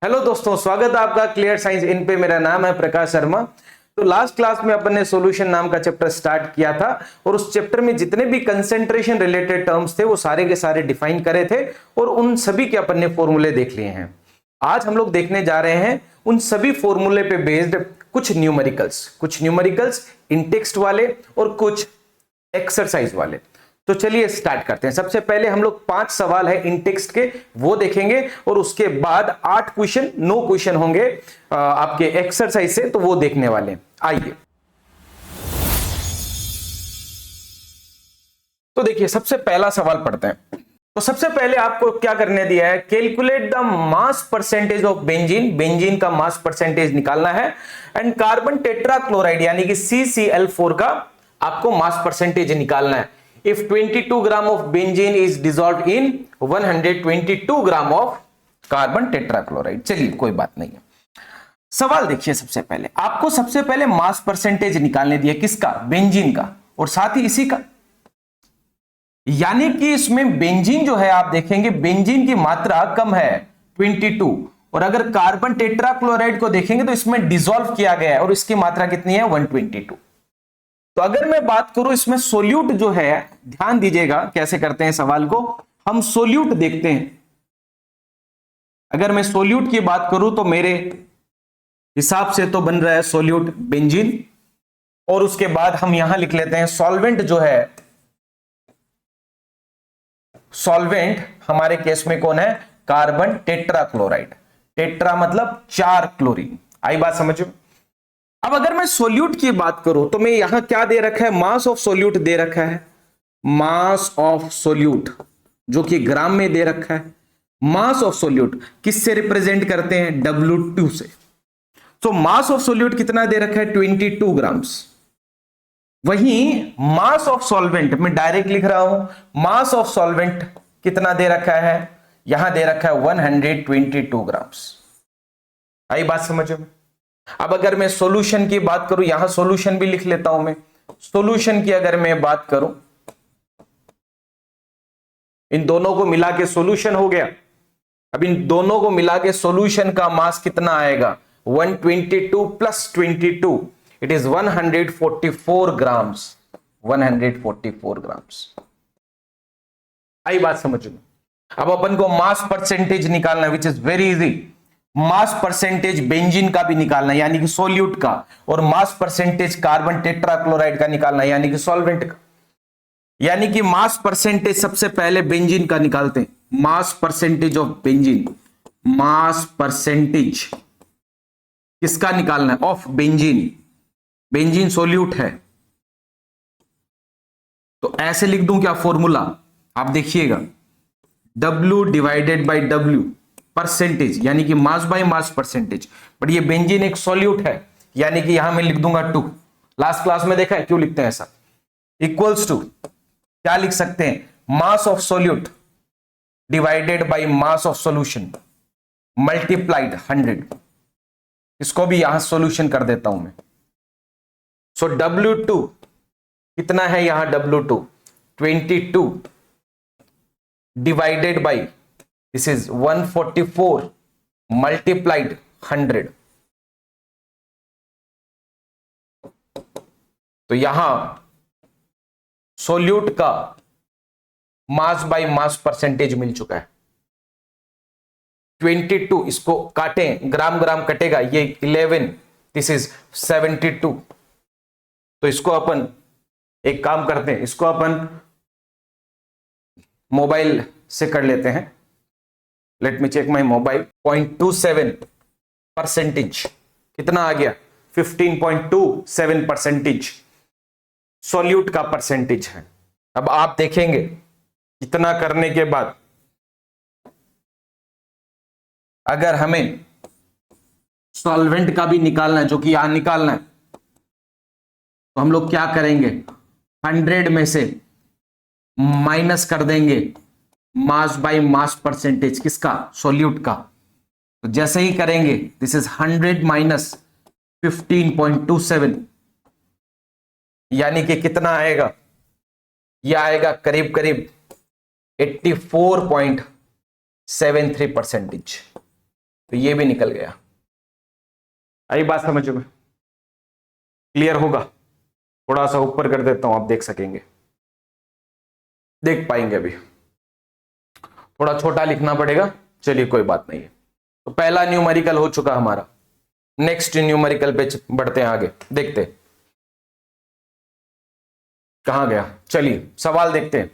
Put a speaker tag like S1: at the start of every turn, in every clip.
S1: Hello दोस्तों, स्वागत है आपका क्लियर साइंस इन पे। मेरा नाम है प्रकाश शर्मा। तो लास्ट क्लास में अपन ने सॉल्यूशन नाम का चैप्टर स्टार्ट किया था और उस चैप्टर में जितने भी कंसेंट्रेशन रिलेटेड टर्म्स थे वो सारे के सारे डिफाइन करे थे और उन सभी के अपन ने फॉर्मूले देख लिए हैं। आज हम लोग देखने जा रहे हैं उन सभी फॉर्मूले पे बेस्ड कुछ न्यूमेरिकल्स इन टेक्स्ट वाले और कुछ एक्सरसाइज वाले। तो चलिए स्टार्ट करते हैं। सबसे पहले हम लोग 5 सवाल है इन टेक्स्ट के, वो देखेंगे और उसके बाद 8 क्वेश्चन 9 क्वेश्चन होंगे आपके एक्सरसाइज से, तो वो देखने वाले हैं। आइए तो देखिए, सबसे पहला सवाल पढ़ते हैं। तो सबसे पहले आपको क्या करने दिया है, calculate the mass percentage of benzene. Benzene का मास परसेंटेज निकालना है एंड कार्बन टेट्राक्लोराइड यानी कि CCl4 का आपको मास परसेंटेज निकालना है। If 22 gram of benzene is dissolved in 122 gram of carbon tetrachloride। चलिए कोई बात नहीं है। सवाल देखिए, सबसे पहले आपको सबसे पहले मास परसेंटेज निकालने दिया, किसका? बेंजीन का, और साथ ही इसी का, यानी कि इसमें बेंजीन जो है आप देखेंगे बेंजीन की मात्रा कम है 22, और अगर कार्बन टेट्राक्लोराइड को देखेंगे तो इसमें डिसॉल्व किया गया है और इसकी मात्रा कितनी है? 122। तो अगर मैं बात करूं इसमें सोल्यूट जो है, ध्यान दीजिएगा कैसे करते हैं सवाल को। हम सोल्यूट देखते हैं। अगर मैं सोल्यूट की बात करूं तो मेरे हिसाब से तो बन रहा है सोल्यूट बेंजीन, और उसके बाद हम यहां लिख लेते हैं सॉल्वेंट जो है, सॉल्वेंट हमारे केस में कौन है? Carbon tetrachloride. टेट्रा मतलब 4 क्लोरीन। आई बात समझो। अब अगर मैं सोल्यूट की बात करूं तो मैं यहां क्या दे रखा है? मास ऑफ सोल्यूट दे रखा है, मास ऑफ सोल्यूट जो कि ग्राम में दे रखा है। मास ऑफ सोल्यूट किससे रिप्रेजेंट करते हैं? W2 से। तो मास ऑफ सोल्यूट कितना दे रखा है? 22 ग्राम्स। वहीं मास ऑफ सॉल्वेंट मैं डायरेक्ट लिख रहा हूं, मास ऑफ सॉल्वेंट कितना दे रखा है? यहां दे रखा है 122 ग्राम्स। आई बात समझ में? अब अगर मैं सॉल्यूशन की बात करूं, यहां सॉल्यूशन भी लिख लेता हूं मैं। सॉल्यूशन की अगर मैं बात करूं, इन दोनों को मिला के सॉल्यूशन हो गया। अब इन दोनों को मिला के सॉल्यूशन का मास कितना आएगा? 122 plus 22, it is 144 grams. 144 grams. आई बात समझ में? अब अपन को मास परसेंटेज निकालना है, which is very easy. Mass percentage benzene का भी निकालना है यानी कि सोल्यूट का, और मास परसेंटेज कार्बन टेट्राक्लोराइड का निकालना है यानी कि सॉल्वेंट का। यानी कि मास परसेंटेज सबसे पहले बेंजीन का निकालते हैं। मास percentage of benzene, mass percentage किसका निकालना है? Of benzene. बेंजीन सोल्यूट है, तो ऐसे लिख दूं क्या फॉर्मूला? आप देखिएगा, W divided by W percentage, यानी कि mass by mass percentage. But ये बेंजीन एक सॉल्यूट है, यानी कि यहां मैं लिख दूंगा 2। लास्ट क्लास में देखा है क्यों लिखते हैं ऐसा? इक्वल्स टू क्या लिख सकते हैं? Mass of solute divided by mass of solution multiplied 100। इसको भी यहां सॉल्यूशन कर देता हूं मैं। सो W2 कितना है यहां? W2 22 divided by this is 144 multiplied 100। तो यहां सोल्यूट का मास बाय मास परसेंटेज मिल चुका है 22। इसको काटें, ग्राम ग्राम कटेगा, ये 11, दिस इज 72। तो इसको अपन एक काम करते हैं, इसको अपन मोबाइल से कर लेते हैं। Let me check my mobile. 0.27 percentage कितना आ गया? 15.27 परसेंटेज सॉल्यूट का परसेंटेज है। अब आप देखेंगे इतना करने के बाद अगर हमें सॉल्वेंट का भी निकालना है, जो कि यहां निकालना है, तो हम लोग क्या करेंगे? 100 में से माइनस कर देंगे मास बाय मास परसेंटेज, किसका? सोल्यूट का। तो जैसे ही करेंगे, दिस इज 100 माइनस 15.27, यानी कि कितना आएगा? यह आएगा करीब करीब 84.73 परसेंटेज। तो ये भी निकल गया। आई बात समझ में? क्लियर होगा? थोड़ा सा ऊपर कर देता हूं, आप देख सकेंगे, देख पाएंगे। अभी थोड़ा छोटा लिखना पड़ेगा, चलिए कोई बात नहीं है। तो पहला न्यूमेरिकल हो चुका हमारा। नेक्स्ट न्यूमेरिकल पे बढ़ते हैं आगे, देखते हैं कहां गया। चलिए सवाल देखते हैं।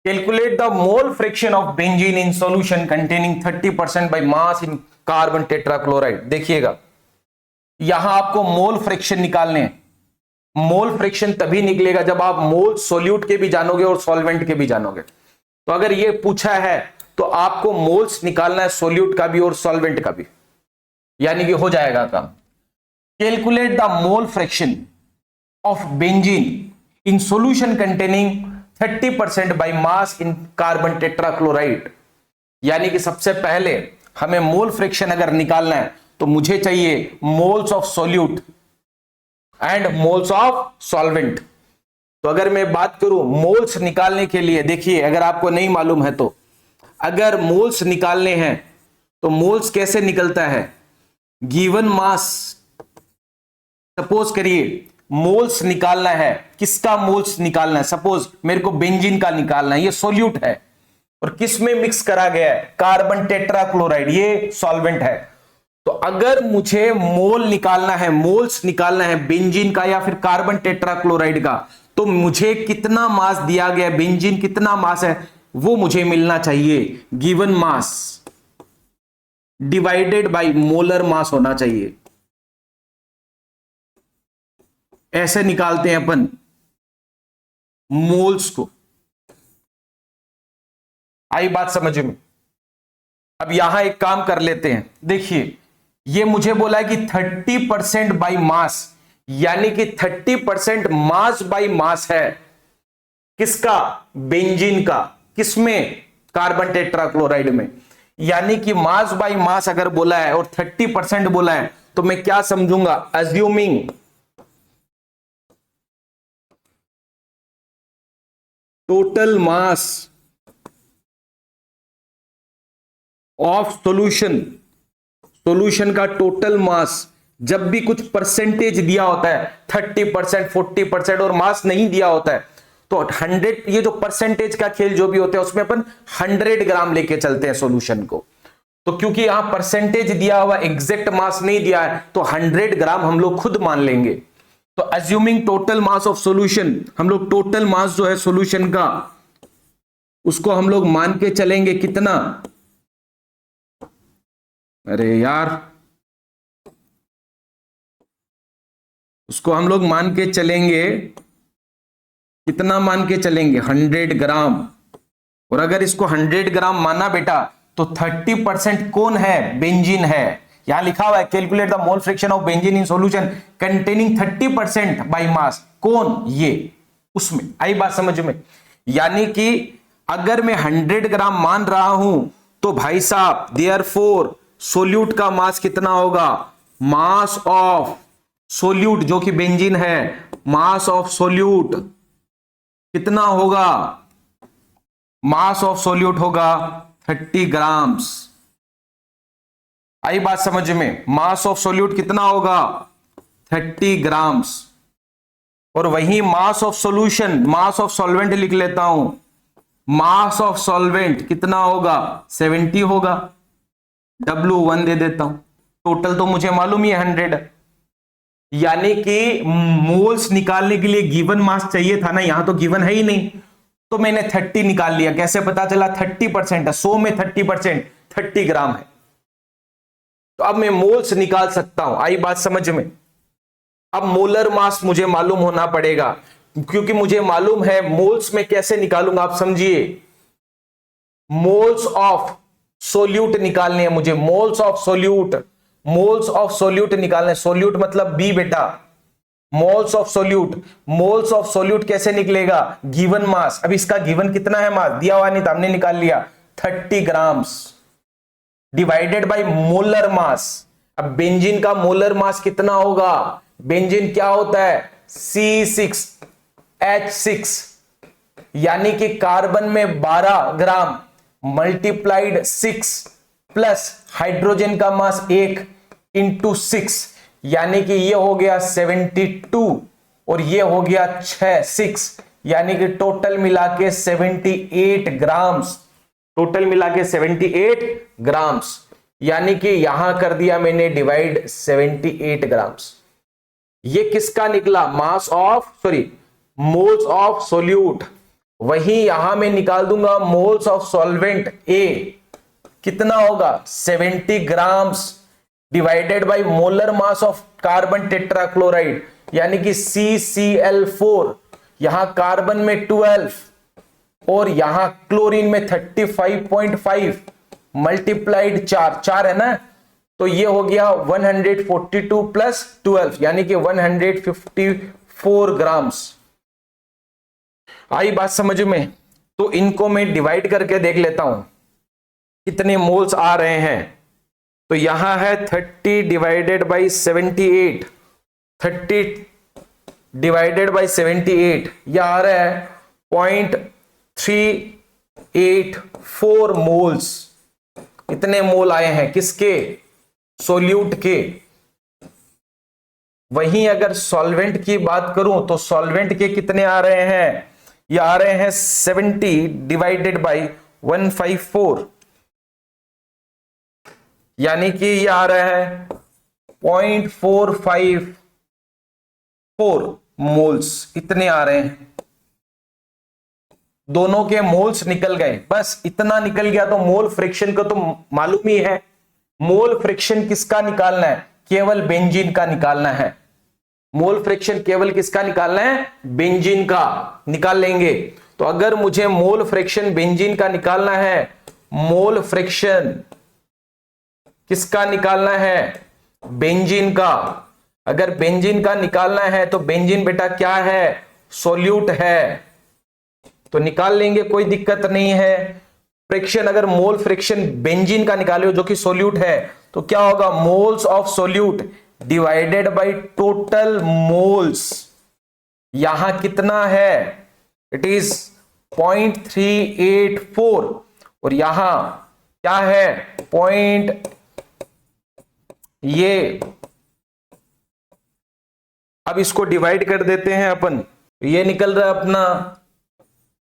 S1: Calculate the mole fraction of benzene in solution containing 30% by mass in carbon tetrachloride. देखिएगा यहां आपको मोल फ्रैक्शन निकालने हैं। मोल फ्रैक्शन तभी निकलेगा जब आप मोल सोल्यूट के भी जानोगे और सॉल्वेंट के भी जानोगे। तो अगर ये पूछा है तो आपको मोल्स निकालना है सोल्यूट का भी और सॉल्वेंट का भी, यानी कि हो जाएगा काम। Calculate the mole fraction of benzene in solution containing 30% by mass in carbon tetrachloride. यानी कि सबसे पहले हमें मोल फ्रैक्शन अगर निकालना है तो मुझे चाहिए moles of solute and moles of solvent. तो अगर मैं बात करूं मोल्स निकालने के लिए, देखिए अगर आपको नहीं मालूम है तो अगर मोल्स निकालने हैं तो मोल्स कैसे निकलता है? गिवन मास, सपोज करिए मोल्स निकालना है, किसका मोल्स निकालना है? सपोज मेरे को बेंजीन का निकालना है, ये सोल्यूट है और किस में मिक्स करा गया है? कार्बन टेट्राक्लोराइड, ये सॉल्वेंट है। तो अगर मुझे मोल निकालना है, मोल्स निकालना है बेंजीन का या फिर कार्बन टेट्राक्लोराइड का, तो मुझे कितना मास दिया गया है, बेंजीन कितना मास है वो मुझे मिलना चाहिए। Given mass divided by molar मास होना चाहिए। ऐसे निकालते हैं अपन मोल्स को। आई बात समझ में? अब यहां एक काम कर लेते हैं, देखिए ये मुझे बोला है कि 30% बाई मास, यानी कि 30% मास बाई मास है किसका? बेंजीन का। किसमें? कार्बन टेट्राक्लोराइड में। यानी कि मास बाई मास अगर बोला है और 30% बोला है तो मैं क्या समझूंगा? Assuming total mass of solution, solution का टोटल मास जब भी कुछ परसेंटेज दिया होता है 30%, 40% और मास नहीं दिया होता है तो 100, ये जो परसेंटेज का खेल जो भी होता है उसमें अपन 100 ग्राम लेके चलते हैं सॉल्यूशन को। तो क्योंकि यहां परसेंटेज दिया हुआ, एग्जैक्ट मास नहीं दिया है तो 100 ग्राम हम लोग खुद मान लेंगे। तो assuming total mass of solution, हम लोग टोटल मास जो है सॉल्यूशन का उसको हम लोग मान के चलेंगे कितना? अरे यार, उसको हम लोग मान के चलेंगे कितना? मान के चलेंगे 100 ग्राम। और अगर इसको 100 ग्राम माना बेटा तो 30% कौन है? बेंजीन है। यहां लिखा हुआ है calculate the mole fraction of benzene in solution containing 30% by mass. कौन? ये उसमें। आई बात समझ में? यानी कि अगर मैं 100 ग्राम मान रहा हूं तो भाई साहब देयरफॉर सोल्यूट का मास कितना होगा? मास ऑफ सोल्यूट जो कि बेंजीन है, मास ऑफ सोल्यूट कितना होगा? मास ऑफ सोल्यूट होगा 30 ग्राम्स। आई बात समझ में? मास ऑफ सोल्यूट कितना होगा? 30 ग्राम्स। और वही मास of solution, mass of solvent लिख लेता हूं, मास ऑफ सॉल्वेंट कितना होगा? 70 होगा। W1 दे देता हूं। टोटल तो मुझे मालूम ही है 100, यानी कि मोल्स निकालने के लिए गिवन मास चाहिए था ना, यहां तो गिवन है ही नहीं तो मैंने 30 निकाल लिया। कैसे पता चला? 30% है, 100 में 30% 30 ग्राम है। तो अब मैं मोल्स निकाल सकता हूं। आई बात समझ में? अब मोलर मास मुझे मालूम होना पड़ेगा, क्योंकि मुझे मालूम है मोल्स में कैसे निकालूंगा आप समझिए। मोल्स ऑफ सोल्यूट निकालने हैं मुझे, moles of solute, moles of solute निकालने। सोल्यूट मतलब बी बेटा, moles of solute. Moles of solute कैसे निकलेगा? Given mass. अब इसका गिवन कितना है मास? दिया हुआ नहीं था, हमने निकाल लिया 30 ग्राम्स डिवाइडेड बाय मोलर मास। अब बेंजीन का मोलर मास कितना होगा? बेंजीन क्या होता है? C6H6, यानी कि कार्बन में 12 ग्राम मल्टीप्लाइड 6 प्लस हाइड्रोजन का मास 1 इंटू 6, यानी कि ये हो गया 72 और ये हो गया 6 यानी कि टोटल मिला के 78 ग्राम्स, टोटल मिला के 78 ग्राम्स, यानी कि यहां कर दिया मैंने डिवाइड 78 ग्राम्स। ये किसका निकला? Mass of sorry moles of solute. वही यहां मैं निकाल दूंगा मोल्स ऑफ सॉल्वेंट ए, कितना होगा 70 grams divided by molar mass of carbon tetrachloride, यानी कि CCl4, यहां कार्बन में 12 और यहां क्लोरीन में 35.5 मल्टीप्लाइड 4 है ना, तो ये हो गया 142 प्लस 12 यानी कि 154 ग्राम्स। आई बात समझ में? तो इनको मैं डिवाइड करके देख लेता हूं कितने मोल्स आ रहे हैं। तो यहां है 30 डिवाइडेड बाई 78, 30 डिवाइडेड बाई 78, यह आ रहा है 0.384 मोल्स। इतने मोल आए हैं किसके? सोल्यूट के। वहीं अगर सॉल्वेंट की बात करूं तो सॉल्वेंट के कितने आ रहे हैं? ये आ रहे हैं 70 डिवाइडेड बाई 154, यानी कि ये आ रहा है 0.454 मोल्स, इतने आ रहे हैं। दोनों के मोल्स निकल गए, बस इतना निकल गया। तो मोल फ्रिक्शन का तो मालूम ही है। मोल फ्रिक्शन किसका निकालना है? केवल बेंजीन का निकालना है। मोल फ्रिक्शन केवल किसका निकालना है? बेंजीन का निकाल लेंगे। तो अगर मुझे मोल फ्रिक्शन बेंजीन का निकालना है, मोल फ्रिक्शन किसका निकालना है? बेंजीन का। अगर बेंजीन का निकालना है तो बेंजीन बेटा क्या है? सोल्यूट है, तो निकाल लेंगे, कोई दिक्कत नहीं है। फ्रिक्शन, अगर मोल फ्रिक्शन बेंजीन का निकालो जो कि सोल्यूट है, तो क्या होगा? Moles of solute divided by total moles. यहां कितना है? इट इज 0.384 और यहां क्या है? ये अब इसको डिवाइड कर देते हैं अपन, ये निकल रहा है अपना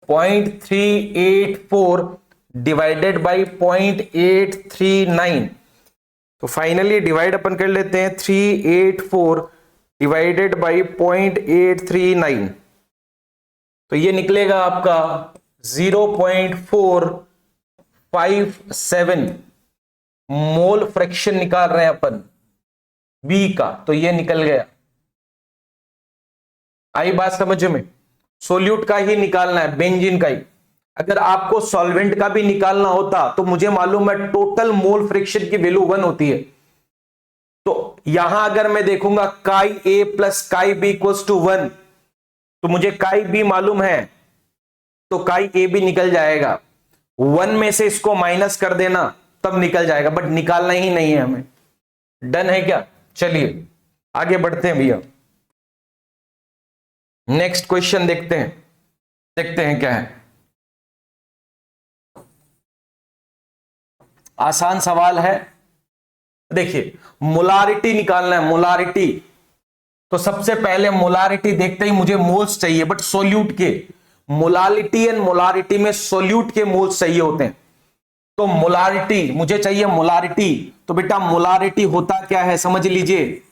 S1: 0.384 डिवाइडेड बाई 0.839। तो फाइनली डिवाइड अपन कर लेते हैं 384 डिवाइडेड बाई 0.839, तो ये निकलेगा आपका 0.457 मोल फ्रैक्शन निकाल रहे हैं अपन बी का, तो ये निकल गया। आई बात समझ में? सोल्यूट का ही निकालना है, बेंजीन का ही। अगर आपको सॉल्वेंट का भी निकालना होता तो मुझे मालूम है टोटल मोल फ्रिक्शन की वैल्यू 1 होती है। तो यहां अगर मैं देखूंगा chi A plus chi B equals to 1, तो मुझे काई बी मालूम है, तो काई ए भी निकल जाएगा। 1 में से इसको माइनस कर देना तब निकल जाएगा, बट निकालना ही नहीं है हमें। डन है क्या? चलिए आगे बढ़ते हैं भैया, नेक्स्ट क्वेश्चन देखते हैं क्या है। आसान सवाल है। देखिए मोलारिटी निकालना है, मोलारिटी। तो सबसे पहले मोलारिटी देखते ही मुझे मोल्स चाहिए, बट सोल्यूट के। मोलालिटी एंड मोलारिटी में सोल्यूट के मोल्स चाहिए होते हैं। तो मोलारिटी मुझे चाहिए, मोलारिटी। तो बेटा मोलारिटी होता क्या है समझ लीजिए।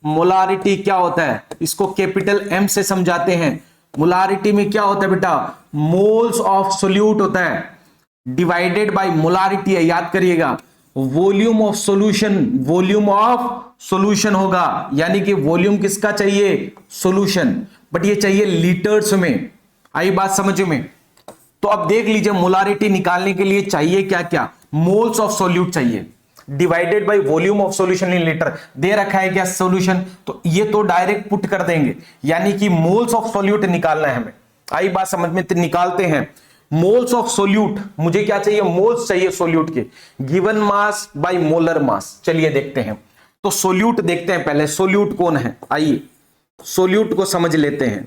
S1: मोलारिटी क्या होता है, इसको कैपिटल एम से समझाते हैं। मोलारिटी में क्या होता है बेटा? मोल्स ऑफ सोल्यूट होता है डिवाइडेड बाय मोलारिटी है, याद करिएगा। Volume of solution, volume of solution होगा, यानी कि वॉल्यूम किसका चाहिए? सॉल्यूशन, बट ये चाहिए लीटर्स में। आई बात समझ में? तो अब देख लीजिए मोलारिटी निकालने के लिए चाहिए क्या क्या? मोल्स ऑफ सोल्यूट चाहिए divided by volume of solution in litre. दे रखा है क्या सॉल्यूशन, तो ये तो डायरेक्ट पुट कर देंगे, यानी कि मोल्स ऑफ सोल्यूट निकालना है हमें। आई बात समझ में? निकालते हैं मोल्स ऑफ सोल्यूट। मुझे क्या चाहिए? मोल्स चाहिए सोल्यूट के, गिवन मास बाय मोलर मास। चलिए देखते हैं। तो सोल्यूट देखते हैं पहले, सोल्यूट कौन है? आइए सोल्यूट को समझ लेते हैं।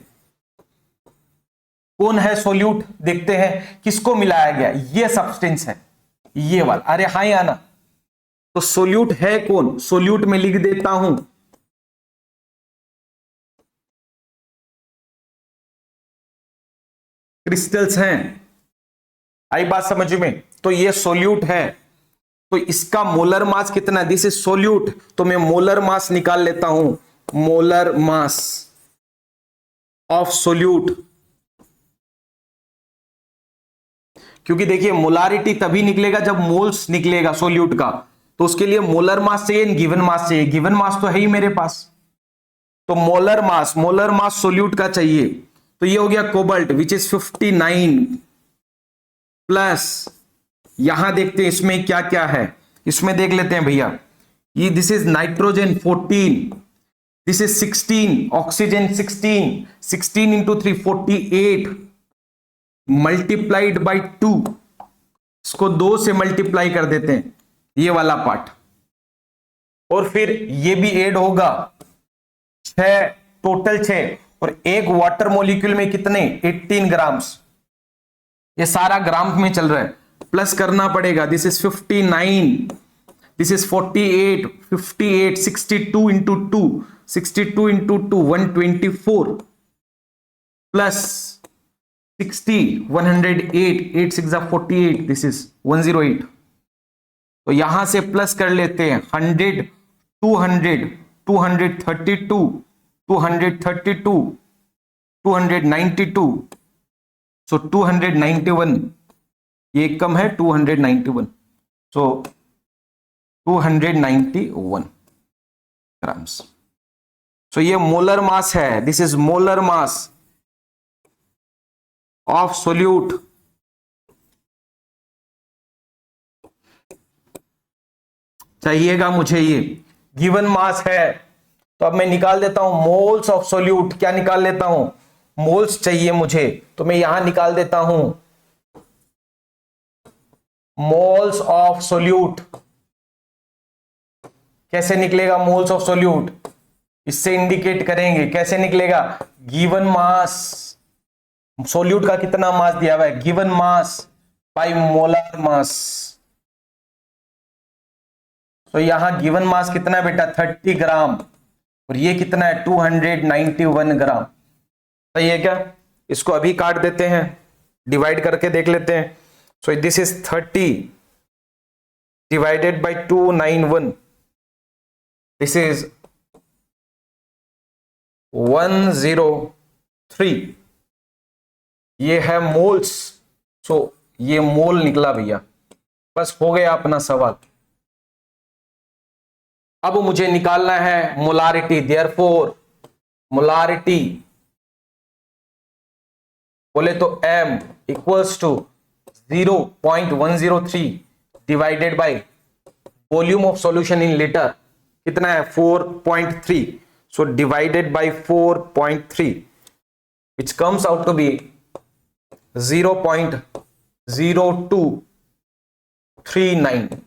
S1: कौन है सोल्यूट? देखते हैं किसको मिलाया गया। ये सब्सटेंस है, ये वाला। अरे हाँ या ना? तो सोल्यूट है कौन, सोल्यूट में लिख देता हूं क्रिस्टल्स हैं। आई बात समझ में? तो ये सोल्यूट है, तो इसका मोलर मास कितना है, दिस इज सोल्यूट, तो मैं मोलर मास निकाल लेता हूं, मोलर मास ऑफ सोल्यूट। क्योंकि देखिए मोलारिटी तभी निकलेगा जब मोल्स निकलेगा सोल्यूट का, तो उसके लिए मोलर मास चाहिए, गिवन मास चाहिए, गिवन मास तो है ही मेरे पास, तो मोलर मास सोल्यूट का चाहिए। तो ये हो गया कोबाल्ट विच इज 59 प्लस, यहां देखते हैं इसमें क्या क्या है, इसमें देख लेते हैं भैया, ये this is nitrogen 14, this is 16, oxygen 16, 16 into 3 48 multiplied by 2, इसको 2 से मल्टीप्लाई कर देते हैं ये वाला पार्ट, और फिर ये भी ऐड होगा 6, टोटल 6, और एक वाटर मॉलिक्यूल में कितने 18 ग्राम्स, ये सारा ग्राम में चल रहा है, प्लस करना पड़ेगा, this is 59, this is 48, 58, 62 into 2, 62 into 2 124 plus 60 108, 8 6 48, this is 108, तो यहां से प्लस कर लेते हैं 100 200 232 232 292, सो 291, ये कम है 291, सो 291 ग्राम्स, सो ये मोलर मास है, this is molar mass of solute. चाहिएगा मुझे ये गिवन मास है, तो अब मैं निकाल देता हूं मोल्स ऑफ सोल्यूट, क्या निकाल लेता हूं, मोल्स चाहिए मुझे, तो मैं यहां निकाल देता हूं मोल्स ऑफ सोल्यूट। कैसे निकलेगा मोल्स ऑफ सोल्यूट, इससे इंडिकेट करेंगे, कैसे निकलेगा, गिवन मास, सोल्यूट का कितना मास दिया हुआ है, given mass by molar mass, तो यहां गिवन मास कितना है बेटा 30 ग्राम, और ये कितना है 291 ग्राम, सही है क्या, इसको अभी काट देते हैं, डिवाइड करके देख लेते हैं, सो this is 30 divided by 291, this is 103, ये है मोल्स, सो ये मोल निकला भैया, बस हो गया अपना सवाल। अब मुझे निकालना है मोलारिटी, देयरफॉर मोलारिटी बोले तो m equals to 0.103 divided by volume of solution in litre, कितना है 4.3, so divided by 4.3 which comes out to be 0.0239,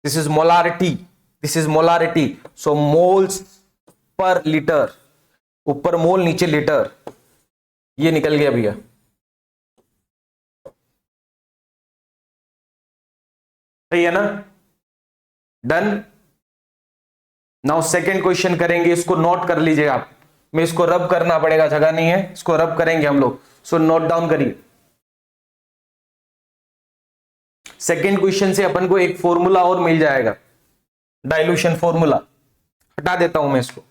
S1: this is molarity, this is molarity, so moles per liter, ऊपर मोल नीचे litre, ये निकल गया भैया, सही है ना, डन। नाउ सेकेंड क्वेश्चन करेंगे, इसको नोट कर लीजिए आप, मैं इसको रब करना पड़ेगा, जगह नहीं है, इसको रब करेंगे हम लोग, सो नोट डाउन करिए। सेकेंड क्वेश्चन से अपन को एक फॉर्मूला और मिल जाएगा, डाइल्यूशन फॉर्मूला, हटा देता हूं मैं इसको,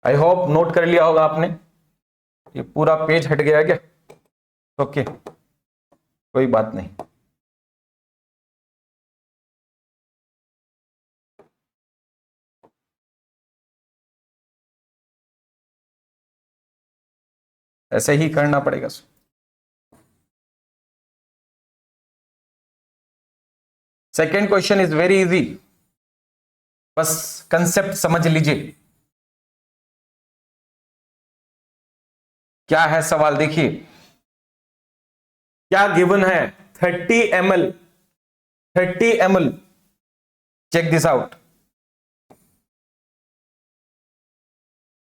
S1: आई होप नोट कर लिया होगा आपने, ये पूरा पेज हट गया क्या, ओके कोई बात नहीं, ऐसे ही करना पड़ेगा। Second question is very easy, बस कंसेप्ट समझ लीजिए, क्या है सवाल देखिए, क्या गिवन है 30 ml, 30 ml, check this out,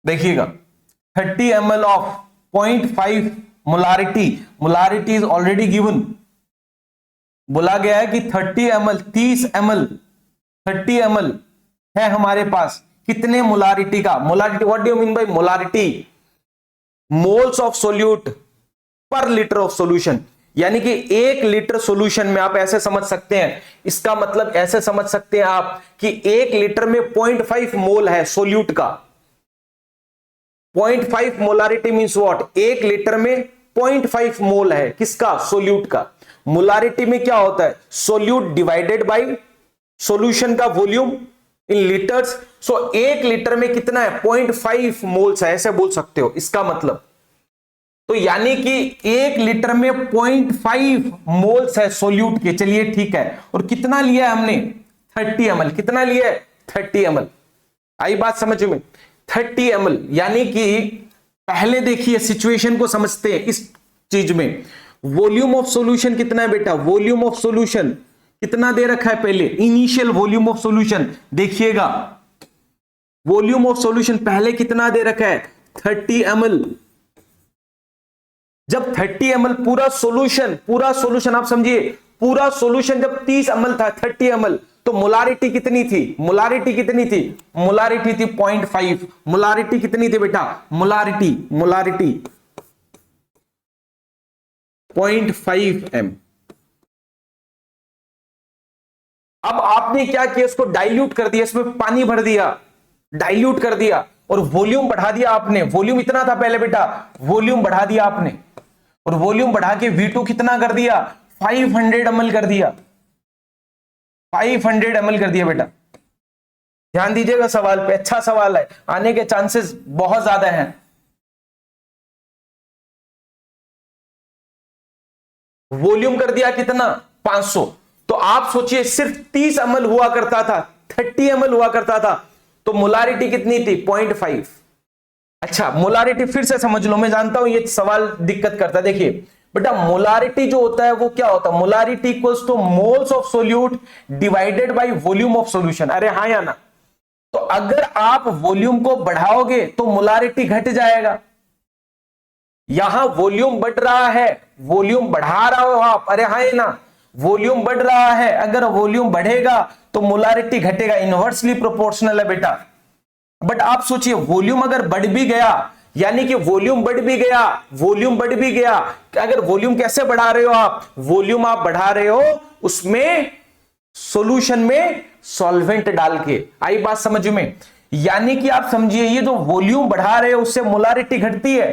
S1: देखिएगा 30 ml of 0.5 molarity, molarity is already given, बोला गया है कि 30 ml, 30 ml, 30 ml है हमारे पास कितने मोलारिटी का, molarity what do you mean by molarity, moles of solute पर लीटर ऑफ सॉल्यूशन, यानी कि 1 लीटर सॉल्यूशन में, आप ऐसे समझ सकते हैं, इसका मतलब ऐसे समझ सकते हैं आप कि 1 लीटर में 0.5 मोल है सोल्यूट का। 0.5 मोलारिटी मींस व्हाट, 1 लीटर में 0.5 मोल है किसका, सोल्यूट का। मोलारिटी में क्या होता है, सोल्यूट डिवाइडेड बाय सॉल्यूशन का वॉल्यूम इन लीटर्स। सो 1 लीटर में कितना है, 0.5 मोल्स है, ऐसे बोल सकते हो इसका मतलब। तो यानी कि 1 लीटर में 0.5 मोल्स है सोल्यूट के। चलिए ठीक है, और कितना लिया है हमने, 30 ml, कितना लिया है, 30 ml। आई बात समझ में, 30 ml, यानी कि पहले देखिए सिचुएशन को समझते हैं इस चीज में। वॉल्यूम ऑफ सॉल्यूशन कितना है बेटा, वॉल्यूम ऑफ सॉल्यूशन कितना दे रखा है, पहले इनिशियल वॉल्यूम ऑफ सॉल्यूशन देखिएगा, वॉल्यूम ऑफ सॉल्यूशन पहले कितना दे रखा है, 30 ml। जब 30 ml पूरा सॉल्यूशन आप समझिए, पूरा सॉल्यूशन जब 30 ml था, 30 ml, तो मोलारिटी कितनी थी, मोलारिटी कितनी थी, मोलारिटी थी 0.5। मोलारिटी कितनी थी बेटा, मोलारिटी 0.5 m। अब आपने क्या किया, इसको डाइल्यूट कर दिया, इसमें पानी भर दिया, डाइल्यूट कर दिया, और वॉल्यूम बढ़ा दिया आपने। वॉल्यूम इतना था पहले बेटा, वॉल्यूम बढ़ा दिया आपने, और वॉल्यूम बढ़ा के V2 कितना कर दिया, 500 ml कर दिया, 500 ml कर दिया बेटा। ध्यान दीजिएगा सवाल पे, अच्छा सवाल है, आने के चांसेस बहुत ज्यादा हैं। वॉल्यूम कर दिया कितना, 500। तो आप सोचिए सिर्फ 30 ml हुआ करता था, 30 ml हुआ करता था, तो मोलारिटी कितनी थी, 0.5। अच्छा मोलारिटी फिर से समझ लो, मैं जानता हूं ये सवाल दिक्कत करता है। देखिए बेटा, मोलारिटी जो होता है वो क्या होता है, molarity equals two moles of solute divided by volume of solution. अरे हाँ या ना, तो अगर आप वॉल्यूम को बढ़ाओगे तो मोलारिटी घट जाएगा। यहां वॉल्यूम बढ़ रहा है, वॉल्यूम बढ़ा रहे हो आप, अरे हाँ या ना, वॉल्यूम बढ़ रहा है, अगर वॉल्यूम बढ़ेगा तो मोलारिटी घटेगा, इनवर्सली प्रोपोर्शनल है बेटा। बट आप सोचिए वॉल्यूम अगर बढ़ भी गया, यानी कि वॉल्यूम बढ़ भी गया, वॉल्यूम बढ़ भी गया, अगर वॉल्यूम कैसे बढ़ा रहे हो आप, वॉल्यूम आप बढ़ा रहे हो उसमें सॉल्यूशन में सॉल्वेंट डाल के। आई बात समझ में, यानी कि आप समझिए ये जो वॉल्यूम बढ़ा रहे हो उससे मोलारिटी घटती है।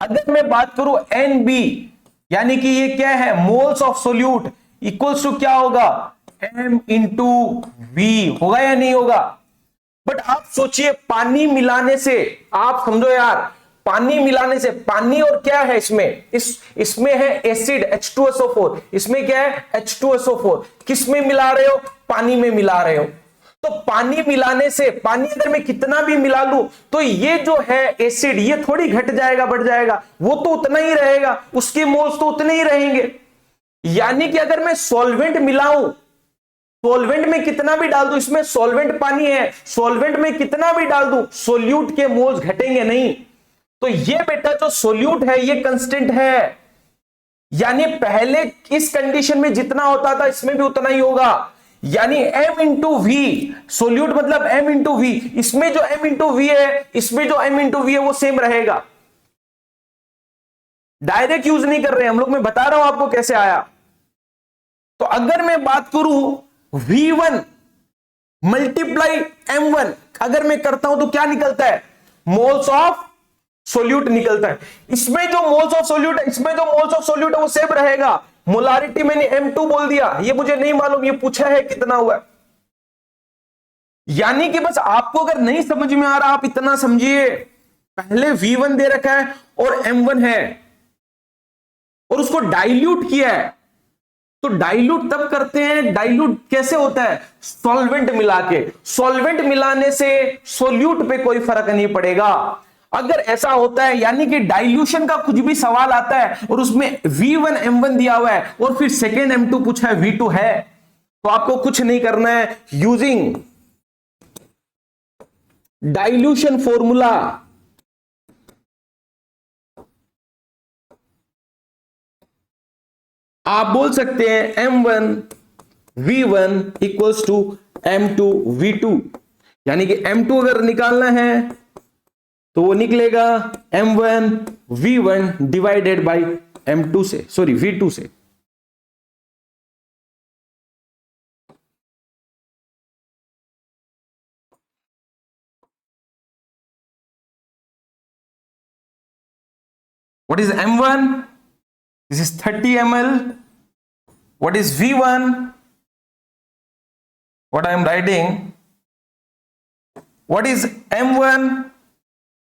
S1: अगर मैं बात करूं NB, यानी कि ये क्या है, moles of solute equals to क्या होगा, M इंटू V, होगा या नहीं होगा। बट आप सोचिए पानी मिलाने से, आप समझो यार, पानी मिलाने से, पानी और क्या है इसमें, इसमें है एसिड H2SO4, इसमें क्या है H2SO4, किस में मिला रहे हो, पानी में मिला रहे हो। तो पानी मिलाने से, पानी अगर मैं कितना भी मिला लूं तो ये जो है एसिड, ये थोड़ी घट जाएगा बढ़ जाएगा, वो तो उतना ही रहेगा, उसके मोल्स तो उतने ही रहेंगे। यानी कि अगर मैं सॉल्वेंट मिलाऊं, सॉल्वेंट में कितना भी डाल दूं, इसमें सॉल्वेंट पानी है, सॉल्वेंट में कितना भी डाल दूं, सोल्यूट के मोल्स घटेंगे नहीं। तो ये बेटा जो सोल्यूट है ये कांस्टेंट है, यानी पहले इस कंडीशन में जितना होता था इसमें भी उतना ही होगा, यानी M इंटू वी, सोल्यूट मतलब M इंटू वी, इसमें जो M इंटू वी है, इसमें जो M इंटू वी है वो सेम रहेगा। डायरेक्ट यूज नहीं कर रहे हम लोग, मैं बता रहा हूं आपको कैसे आया। तो अगर मैं बात करूं V1 मल्टीप्लाई M1, अगर मैं करता हूं तो क्या निकलता है, मोल्स ऑफ सोल्यूट निकलता है। इसमें जो मोल्स ऑफ सोल्यूट है, इसमें जो मोल्स ऑफ सोल्यूट है वो सेम रहेगा। मोलारिटी मैंने M2 बोल दिया, ये मुझे नहीं मालूम, ये पूछा है कितना हुआ है। यानी कि बस आपको अगर नहीं समझ में आ रहा, आप इतना समझिए, पहले V1 दे रखा है और M1 है, और उसको डाइल्यूट किया है। तो डाइल्यूट तब करते हैं, डाइल्यूट कैसे होता है, सॉल्वेंट मिला के। सॉल्वेंट मिलाने से सोल्यूट पे कोई फर्क नहीं पड़ेगा। अगर ऐसा होता है, यानी कि डाइल्यूशन का कुछ भी सवाल आता है और उसमें V1 M1 दिया हुआ है और फिर सेकेंड M2 पूछा है, V2 है, तो आपको कुछ नहीं करना है, यूजिंग डाइल्यूशन फॉर्मूला, आप बोल सकते हैं m1 v1 equals to m2 v2, यानी कि m2 अगर निकालना है तो वो निकलेगा m1 v1 divided by m2 से, सॉरी v2 से। What is m1? This is 30 ml. What is v1? What I am writing? What is m1?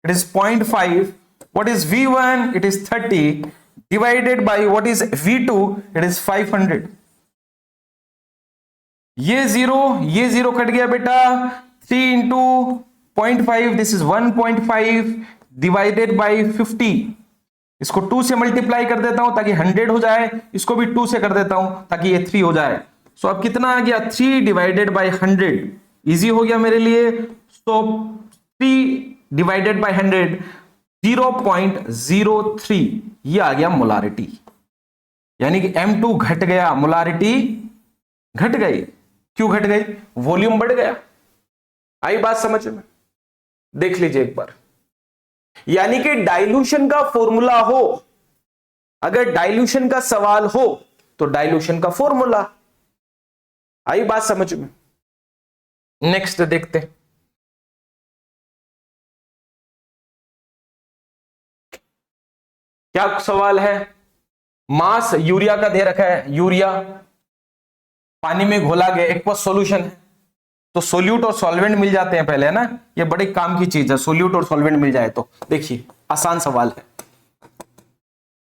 S1: It is 0.5. What is v1? It is 30 divided by what is v2? It is 500. ये zero cut गया बेटा, 3 into 0.5, this is 1.5 divided by 50। इसको 2 से multiply कर देता हूं ताकि 100 हो जाए, इसको भी 2 से कर देता हूं ताकि ये 3 हो जाए। सो अब कितना आ गया, 3 डिवाइडेड बाई 100, इजी हो गया मेरे लिए। सो 3 डिवाइडेड बाई 100 0.03, ये आ गया मोलारिटी, यानी कि M2 घट गया, मोलारिटी घट गई। क्यों घट गई? वॉल्यूम बढ़ गया। आई बात समझ में? देख लीजिए एक बार, यानी कि डाइल्यूशन का फॉर्मूला हो, अगर डाइल्यूशन का सवाल हो तो डाइल्यूशन का फॉर्मूला। आई बात समझ में? नेक्स्ट देखते हैं। क्या सवाल है? मास यूरिया का दे रखा है, यूरिया पानी में घोला गया, एक्वस सॉल्यूशन है, तो सोल्यूट और सॉल्वेंट मिल जाते हैं पहले, है ना। ये बड़े काम की चीज है, सोल्यूट और सॉल्वेंट मिल जाए तो। देखिए आसान सवाल है।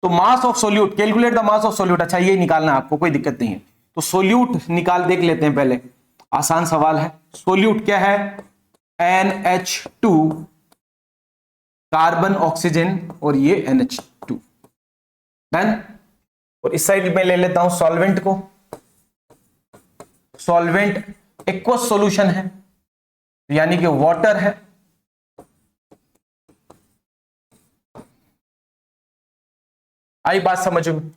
S1: तो मास of solute, calculate the mass of solute, अच्छा ये निकालना है आपको, कोई दिक्कत नहीं है। तो सोल्यूट निकाल देख लेते हैं पहले, आसान सवाल है। सोल्यूट क्या है? NH2, कार्बन ऑक्सीजन और ये NH2, डन। और इस साइड में ले लेता हूं सॉल्वेंट को। सॉल्वेंट एक्वस सॉल्यूशन है, यानी कि वाटर है। आई बात समझ में?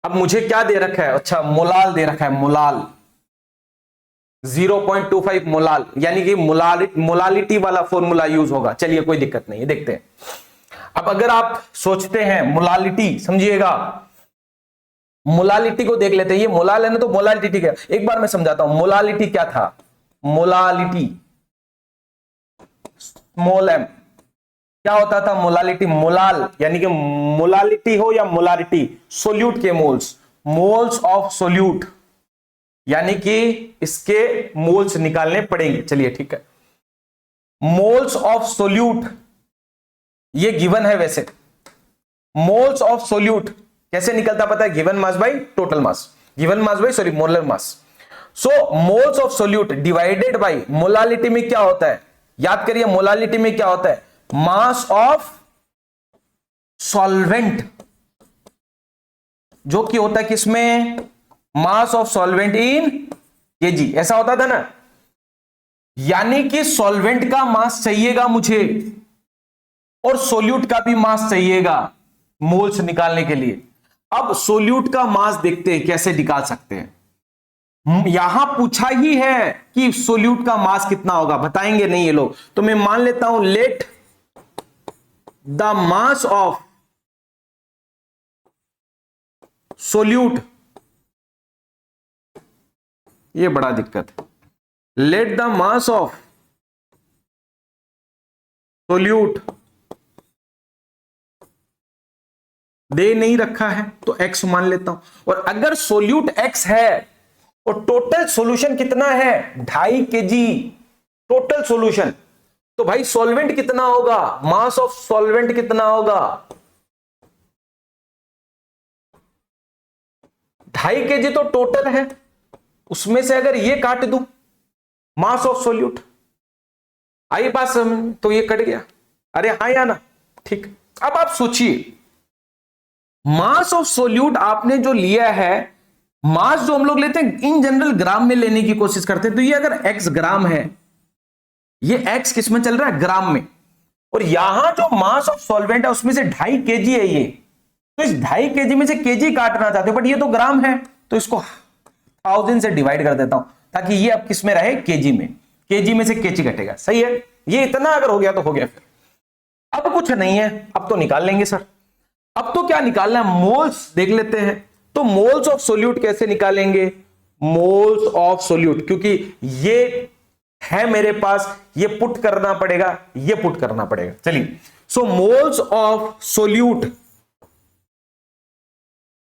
S1: अब मुझे क्या दे रखा है? अच्छा मोलाल दे रखा है, मोलाल 0.25 मोलाल, यानी कि मोलालिटी वाला फॉर्मूला यूज होगा। चलिए कोई दिक्कत नहीं है, देखते हैं। अब अगर आप सोचते हैं मोलालिटी, समझिएगा, मोलालिटी को देख लेते हैं। ये मोलाल है ना, तो मोलालिटी क्या? एक बार मैं समझाता हूं। मोलालिटी क्या था? मोलालिटी स्मॉल m क्या होता था? मोलालिटी, मोलाल यानी कि मोलालिटी हो या मोलारिटी, सोल्यूट के मोल्स, मोल्स ऑफ सोल्यूट, यानी कि इसके मोल्स निकालने पड़ेंगे। चलिए ठीक है, मोल्स ऑफ सोल्यूट ये गिवन है। वैसे मोल्स ऑफ सोल्यूट कैसे निकलता पता है? Given mass by total mass, given mass by sorry molar mass. So moles of solute divided by molality में क्या होता है? याद करिए, मोलालिटी में क्या होता है? मास ऑफ सॉल्वेंट, जो कि होता है किसमें? मास ऑफ सॉल्वेंट इन केजी, ऐसा होता था ना। यानी कि सॉल्वेंट का मास चाहिएगा मुझे और सोल्यूट का भी मास चाहिएगा मोल्स निकालने के लिए। अब सोल्यूट का मास देखते हैं कैसे निकाल सकते हैं। यहां पूछा ही है कि सोल्यूट का मास कितना होगा, बताएंगे नहीं ये लोग। तो मैं मान लेता हूं, let the mass of solute, ये बड़ा दिक्कत है। Let the mass of solute दे नहीं रखा है तो x मान लेता हूं। और अगर सोल्यूट x है और टोटल सॉल्यूशन कितना है? 2.5 kg टोटल सॉल्यूशन, तो भाई सॉल्वेंट कितना होगा? मास ऑफ सॉल्वेंट कितना होगा? 2.5 kg तो टोटल है, उसमें से अगर ये काट दूं मास ऑफ सोल्यूट, आई बात समझ? तो ये कट गया। अरे हाँ या ना? ठीक। अब आप सोचिए, मास ऑफ सोल्यूट आपने जो लिया है, मास जो हम लोग लेते हैं इन जनरल ग्राम में लेने की कोशिश करते हैं। तो ये अगर x ग्राम है, ये x किस में चल रहा है? ग्राम में। और यहां जो मास ऑफ सॉल्वेंट है उसमें से 2.5 kg है ये, तो इस 2.5 kg में से kg काटना चाहते हो, बट ये तो ग्राम है, तो इसको 1000 से डिवाइड कर देता हूं ताकि ये अब किस में रहे, kg में। kg में से kg घटेगा, सही है। ये इतना अगर हो गया तो हो गया। फिर अब कुछ नहीं है, अब तो निकाल लेंगे सर। अब तो क्या निकालना है, मोल्स देख लेते हैं। तो मोल्स ऑफ सोल्यूट कैसे निकालेंगे, मोल्स ऑफ सोल्यूट, क्योंकि ये है मेरे पास, ये पुट करना पड़ेगा, ये पुट करना पड़ेगा। चलिए, so moles of solute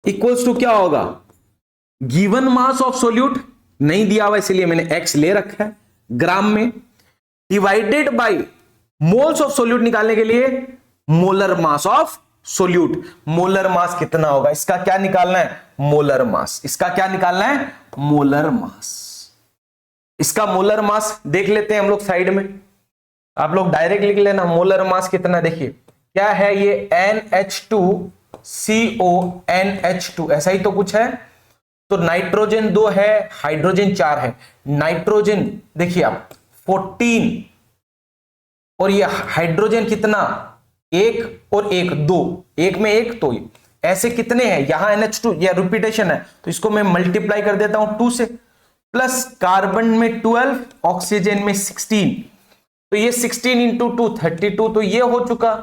S1: equals to क्या होगा, गिवन मास ऑफ सोल्यूट नहीं दिया हुआ इसलिए मैंने x ले रखा है ग्राम में, divided by moles of solute निकालने के लिए molar mass of solute. Molar mass कितना होगा, इसका क्या निकालना है, मोलर मास। इसका क्या निकालना है, मोलर मास। इसका मोलर मास देख लेते हैं हम लोग साइड में, आप लोग डायरेक्ट लिख लेना। मोलर मास कितना, देखिए क्या है ये, NH2CO ऐसा ही तो कुछ है। तो नाइट्रोजन 2 है, हाइड्रोजन 4 है। नाइट्रोजन देखिए आप 14, और ये हाइड्रोजन कितना, 1 और 1 2, 1 में 1, तो ऐसे कितने हैं, यहां NH2 या रिपीटेशन है तो इसको मैं मल्टीप्लाई कर देता हूं 2 से, प्लस कार्बन में 12, ऑक्सीजन में 16, तो ये 16 इंटू 2 32, तो ये हो चुका।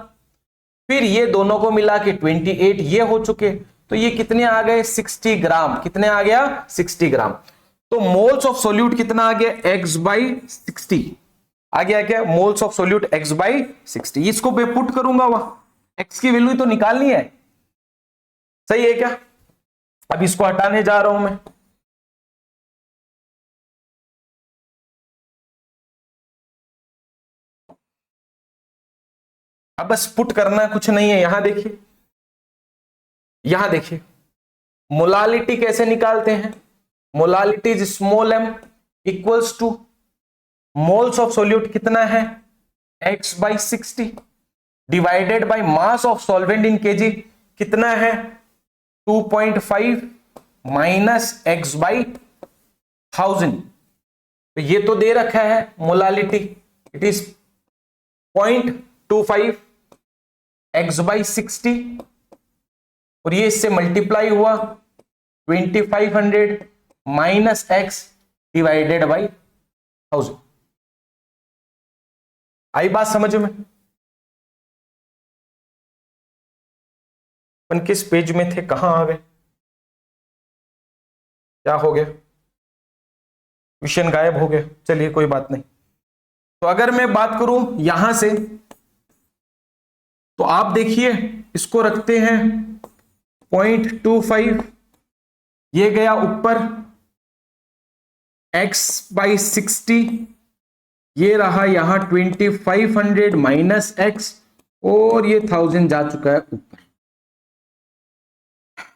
S1: फिर ये दोनों को मिला के 28 ये हो चुके, तो ये कितने आ गए, 60 ग्राम। कितने आ गया, 60 ग्राम। तो मोल्स ऑफ सोल्यूट कितना आ गया, x/60 आ गया। क्या, मोल्स ऑफ सोल्यूट x/60। इसको मैं पुट करूंगा, वहां x की वैल्यू तो निकालनी है, सही है क्या। अब इसको हटाने जा रहा हूं मैं, अब बस पुट करना, कुछ नहीं है। यहां देखिए, यहां देखिए मोलालिटी कैसे निकालते हैं, molality is small m equals two moles of solute कितना है, x/60 divided by mass of solvent in KG कितना है, 2.5 माइनस x/1000। तो ये तो दे रखा है मोलालिटी, इट इज 0.25 x/60, और ये इससे मल्टीप्लाई हुआ 2500 माइनस x डिवाइडेड बाई 1000। आई बात समझ में। अपन किस पेज में थे, कहां आ गए, क्या हो गया, क्वेश्चन गायब हो गया। चलिए कोई बात नहीं। तो अगर मैं बात करूं यहां से, तो आप देखिए इसको रखते हैं 0.25, ये गया ऊपर x/60, ये रहा यहां 2500 माइनस x, और ये 1000 जा चुका है ऊपर।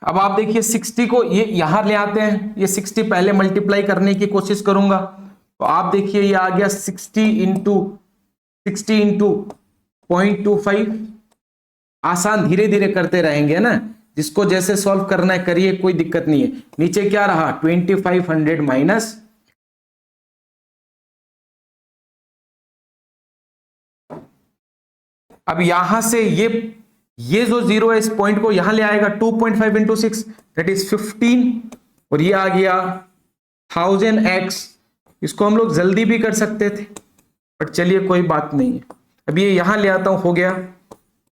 S1: अब आप देखिए 60 को ये यहां ले आते हैं, ये 60 पहले मल्टीप्लाई करने की कोशिश करूंगा, तो आप देखिए ये आ गया 60 इंटू 0.25। आसान, धीरे धीरे करते रहेंगे ना, जिसको जैसे सॉल्व करना है करिए, कोई दिक्कत नहीं है। नीचे क्या रहा, 2500 माइनस, अब यहां से ये जो जीरो है इस पॉइंट को यहां ले आएगा, 2.5 इंटू 6 दैट इज 15, और ये आ गया 1000x। इसको हम लोग जल्दी भी कर सकते थे, बट चलिए कोई बात नहीं है। अब ये यहां ले आता हूं, हो गया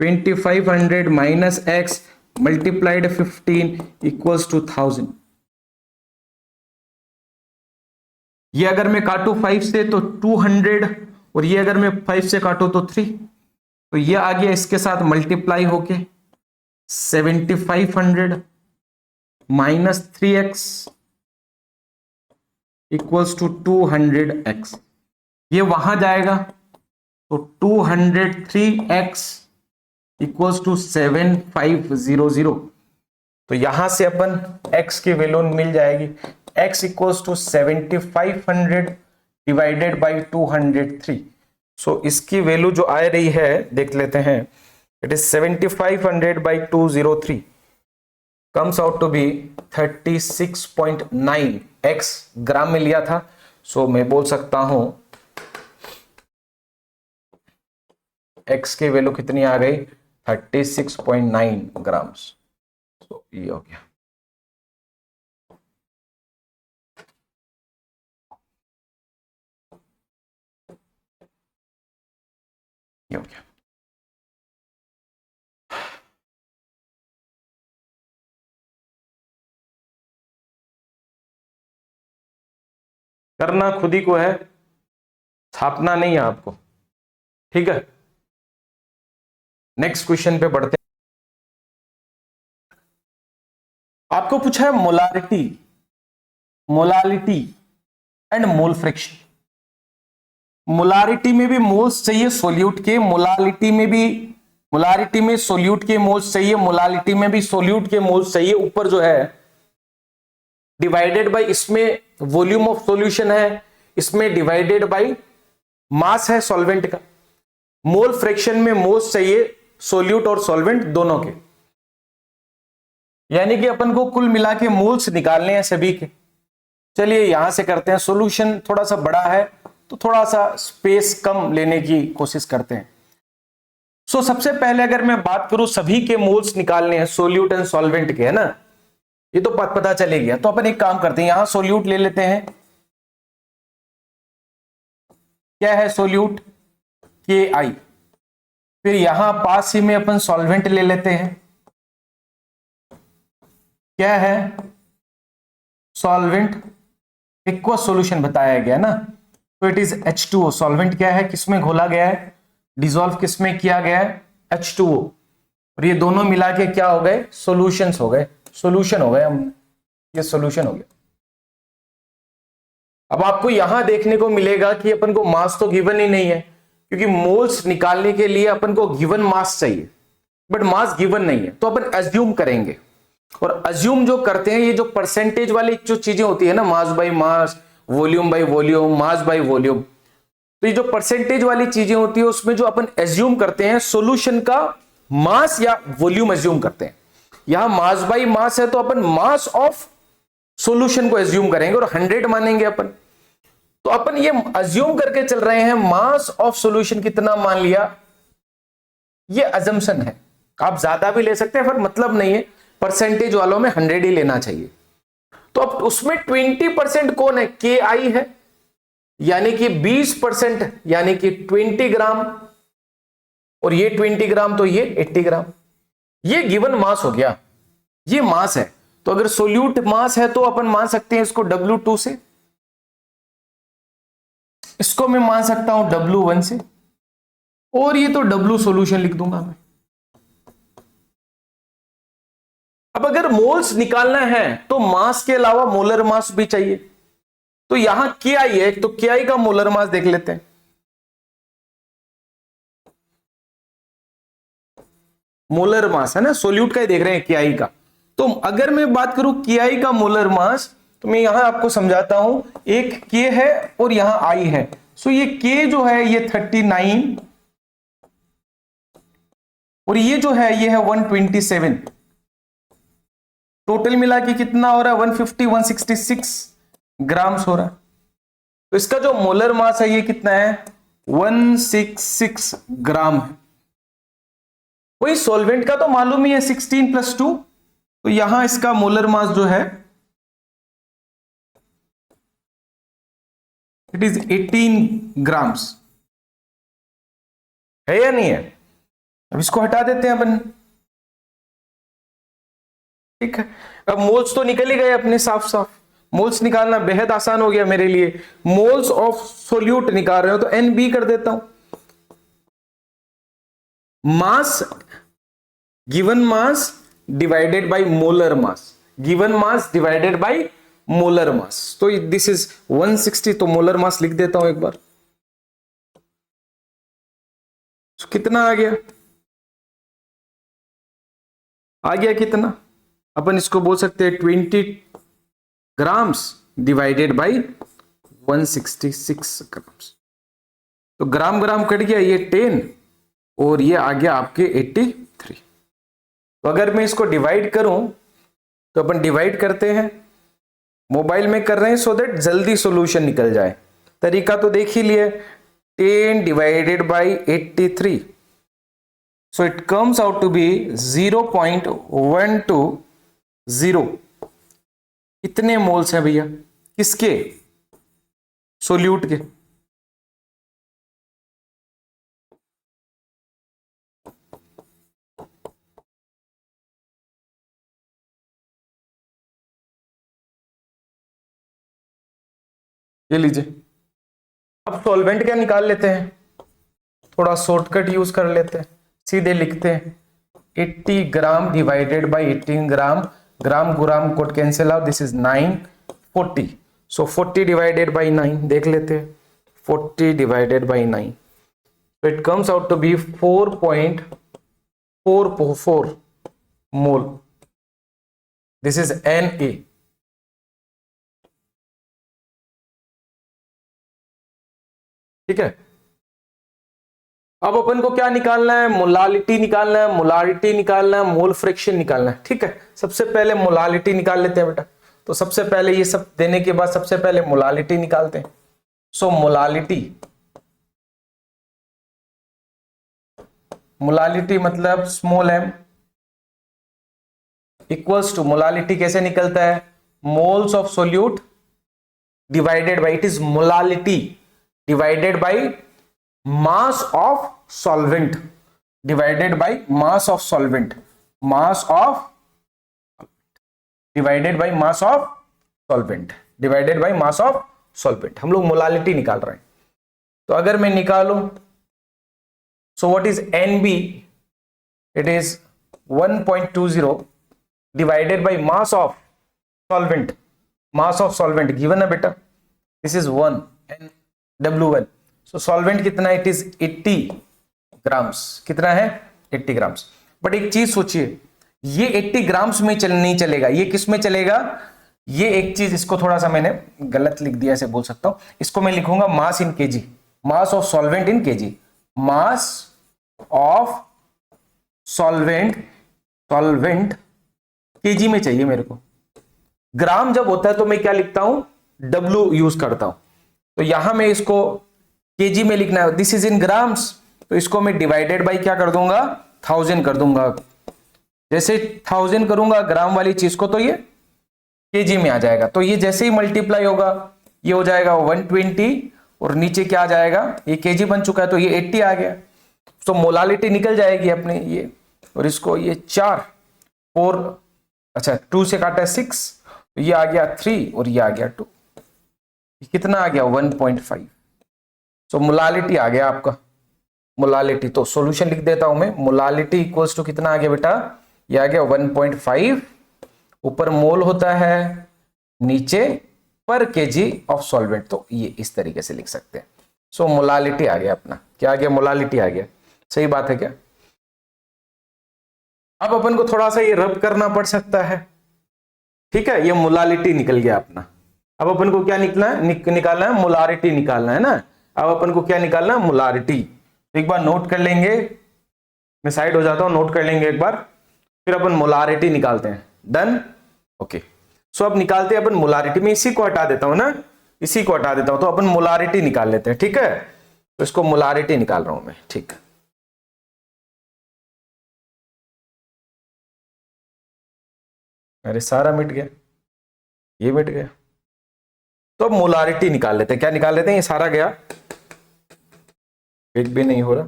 S1: 2500 minus x multiplied 15 equals to 1000। ये अगर मैं काटू 5 से तो 200, और ये अगर मैं 5 से काटू तो 3, तो ये आ गया इसके साथ मल्टीप्लाई होके 7500 minus 3x equals to 200x। ये वहां जाएगा तो 203x इक्वल्स टू 7500। तो यहां से अपन x की वैल्यू मिल जाएगी, x equals to 7500 divided by 203। So इसकी वैल्यू जो आ रही है देख लेते हैं, it is 7500 by 203 comes out to be 36.9 x gram में लिया था। सो मैं बोल सकता हूं x की वैल्यू कितनी आ गई, 36.9 ग्राम्स। तो ये हो गया। ये हो गया। करना खुद ही को है, छापना नहीं है आपको, ठीक है। नेक्स्ट क्वेश्चन पे बढ़ते हैं। आपको पूछा है molarity, molality and mole fraction. Molarity में भी मोल्स चाहिए सोल्यूट के, मोलालिटी में भी, मोलारिटी में सोल्यूट के मोल्स चाहिए, मोलालिटी में भी सोल्यूट के मोल्स चाहिए। ऊपर जो है डिवाइडेड बाय, इसमें वॉल्यूम ऑफ सॉल्यूशन है, इसमें डिवाइडेड बाय मास है सॉल्वेंट का। मोल फ्रैक्शन में मोल्स चाहिए सोल्यूट और सॉल्वेंट दोनों के, यानी कि अपन को कुल मिला के मोल्स निकालने हैं सभी के। चलिए यहां से करते हैं। सॉल्यूशन थोड़ा सा बड़ा है तो थोड़ा सा स्पेस कम लेने की कोशिश करते हैं। सो सबसे पहले अगर मैं बात करूं सभी के मोल्स निकालने हैं सोल्यूट एंड सॉल्वेंट के, है ना, ये तो पता चले गया। तो अपन एक काम करते हैं, यहां सोल्यूट ले लेते हैं। क्या है सोल्यूट? KI। फिर यहां पास ही में अपन सॉल्वेंट ले लेते हैं। क्या है? सॉल्वेंट। एक्वस सॉल्यूशन बताया गया ना, तो इट इज H2O। सॉल्वेंट क्या है, किसमें घोला गया है, डिसॉल्व किसमें किया गया है, H2O। और ये दोनों मिला के क्या हो गए, सॉल्यूशंस हो गए, सॉल्यूशन हो गए हम, ये सॉल्यूशन हो गया। अब आपको यहां देखने को मिलेगा कि अपन को मास तो गिवन ही नहीं है, क्योंकि मोल्स निकालने के लिए अपन को गिवन मास चाहिए, बट मास गिवन नहीं है। तो अपन अज्यूम करेंगे, और अज्यूम जो करते हैं, ये जो परसेंटेज वाली जो चीजें होती है ना, मास by mass, volume by volume, mass by volume, तो ये जो परसेंटेज वाली चीजें होती है उसमें जो अपन एज्यूम करते हैं सॉल्यूशन का मास या वॉल्यूम एज्यूम करते हैं। यहां मास बाय मास है तो अपन मास ऑफ सॉल्यूशन को एज्यूम करेंगे और 100 मानेंगे अपन। तो अपन ये एज्यूम करके चल रहे हैं मास ऑफ सॉल्यूशन कितना मान लिया, ये अजम्पशन है। आप ज्यादा भी ले सकते हैं, पर मतलब नहीं है, परसेंटेज वालों में 100 ही लेना चाहिए। तो अब उसमें 20% कौन है, KI है, यानी कि 20%, यानी कि 20 ग्राम, और ये 20 ग्राम तो ये 80 ग्राम। ये गिवन मास हो गया, ये मास है। तो अगर सोल्यूट मास है तो अपन मान सकते हैं इसको W2 से, इसको मैं मान सकता हूं W1 से, और ये तो W सॉल्यूशन लिख दूंगा मैं। अब अगर मोल्स निकालना है तो मास के अलावा मोलर मास भी चाहिए। तो यहां KI है, तो KI का मोलर मास देख लेते हैं। मोलर मास है ना, सोल्यूट का ही देख रहे हैं KI का। तो अगर मैं बात करूं KI का मोलर मास, तो मैं यहां आपको समझाता हूं। एक K है और यहां I है। सो ये K जो है ये 39, और ये जो है ये है 127। टोटल मिला के कितना हो रहा है, 150, 166 ग्राम्स हो रहा है। तो इसका जो मोलर मास है ये कितना है, 166 ग्राम है। वही सॉल्वेंट का तो मालूम ही है 16 + 2, तो यहां इसका मोलर मास जो है इट इज 18 ग्राम्स। है या नहीं है? अब इसको हटा देते हैं अपन, ठीक है। अब मोल्स तो निकल ही गए अपने साफ साफ, मोल्स निकालना बेहद आसान हो गया मेरे लिए। मोल्स ऑफ सोल्यूट निकाल रहे हो तो NB कर देता हूं। Mass, given mass divided by molar mass, given mass divided by molar mass. तो दिस इज 160, तो मोलर मास लिख देता हूं एक बार। तो कितना आ गया, कितना, अपन इसको बोल सकते हैं 20 ग्राम्स डिवाइडेड बाय 166 ग्राम्स। तो ग्राम ग्राम कट गया, ये 10 और ये आ गया आपके 83। तो अगर मैं इसको डिवाइड करूं, तो अपन डिवाइड करते हैं, मोबाइल में कर रहे हैं सो दैट जल्दी सॉल्यूशन निकल जाए। तरीका तो देख ही लिए, 10 divided by 83, so it comes out to be 0.12 0। इतने मोल्स हैं भैया, किसके? सोल्यूट के। ये लीजिए। अब सॉल्वेंट क्या निकाल लेते हैं, थोड़ा शॉर्टकट यूज कर लेते हैं, सीधे लिखते हैं 80 gram divided by 18 gram, gram gram code cancel out, this is 9 40। So 40 divided by 9 देख लेते हैं, 40 divided by 9, so it comes out to be 4.444 mole. This is Na। ठीक है। अब अपन को क्या निकालना है, मोलालिटी निकालना है, मोलारिटी निकालना है, मोल फ्रैक्शन निकालना है। ठीक है, सबसे पहले मोलालिटी निकाल लेते हैं बेटा। तो सबसे पहले ये सब देने के बाद सबसे पहले मोलालिटी निकालते हैं। सो मोलालिटी मतलब small m equals to, molality कैसे निकलता है, moles of solute divided by, it is molality divided by mass of solvent, divided by mass of solvent, mass of divided by mass of solvent, divided by mass of solvent. हम लोग molality निकाल रहे हैं। तो अगर मैं निकालूं, so what is NB, it is 1.20 divided by mass of solvent, mass of solvent given है बेटा, this is 1 NW1। So solvent कितना है, इट इज 80 ग्राम्स। कितना है, 80 ग्राम्स। बट एक चीज सोचिए, ये 80 ग्राम्स में नहीं चलेगा, ये किस में चलेगा, ये एक चीज, इसको थोड़ा सा मैंने गलत लिख दिया, ऐसे बोल सकता हूं, इसको मैं लिखूंगा mass in KG, mass of solvent in KG, mass of solvent, solvent KG में चाहिए मेरे को। ग्राम जब होता है तो मैं क्या लिखता हूं, W यूज करता हूं। तो यहां मैं इसको केजी में लिखना है, दिस इज इन ग्राम्स, तो इसको मैं डिवाइडेड बाय क्या कर दूंगा, 1000 कर दूंगा। जैसे 1000 करूंगा ग्राम वाली चीज को, तो ये केजी में आ जाएगा। तो ये जैसे ही मल्टीप्लाई होगा, ये हो जाएगा 120, और नीचे क्या आ जाएगा, ये केजी बन चुका है, तो ये 80 आ गया। तो मोलालिटी निकल जाएगी अपने ये, और इसको ये 4 अच्छा 2 से काटा 6, तो ये आ गया 3 और ये आ गया 2, कितना आ गया 1.5। सो मोलालिटी आ गया आपका, मोलालिटी। तो सॉल्यूशन लिख देता हूं मैं, मोलालिटी इक्वल्स टू कितना आ गया बेटा, ये आ गया 1.5, ऊपर मोल होता है, नीचे पर केजी ऑफ सॉल्वेंट, तो ये इस तरीके से लिख सकते हैं। सो मोलालिटी आ गया अपना, क्या आ गया, मोलालिटी आ गया। सही बात है क्या? अब अपन को थोड़ा सा ये रब करना पड़ सकता है। ठीक है, ये मोलालिटी निकल गया अपना। अब अपन को क्या निकलना है, निकालना है मोलारिटी निकालना है ना। अब अपन को क्या निकालना है, मोलारिटी। एक बार नोट कर लेंगे, मैं साइड हो जाता हूं, नोट कर लेंगे एक बार, फिर अपन मोलारिटी निकालते हैं। Done, okay. सो अब निकालते हैं अपन मोलारिटी। में इसी को हटा देता हूं ना, इसी को हटा देता हूं, तो अपन मोलारिटी निकाल लेते हैं। ठीक है, तो इसको मोलारिटी निकाल रहा हूं मैं। ठीक है, अरे सारा मिट गया, ये मिट गया। तो अब मोलारिटी निकाल लेते हैं। क्या निकाल लेते हैं, ये सारा गया, एक भी नहीं हो रहा।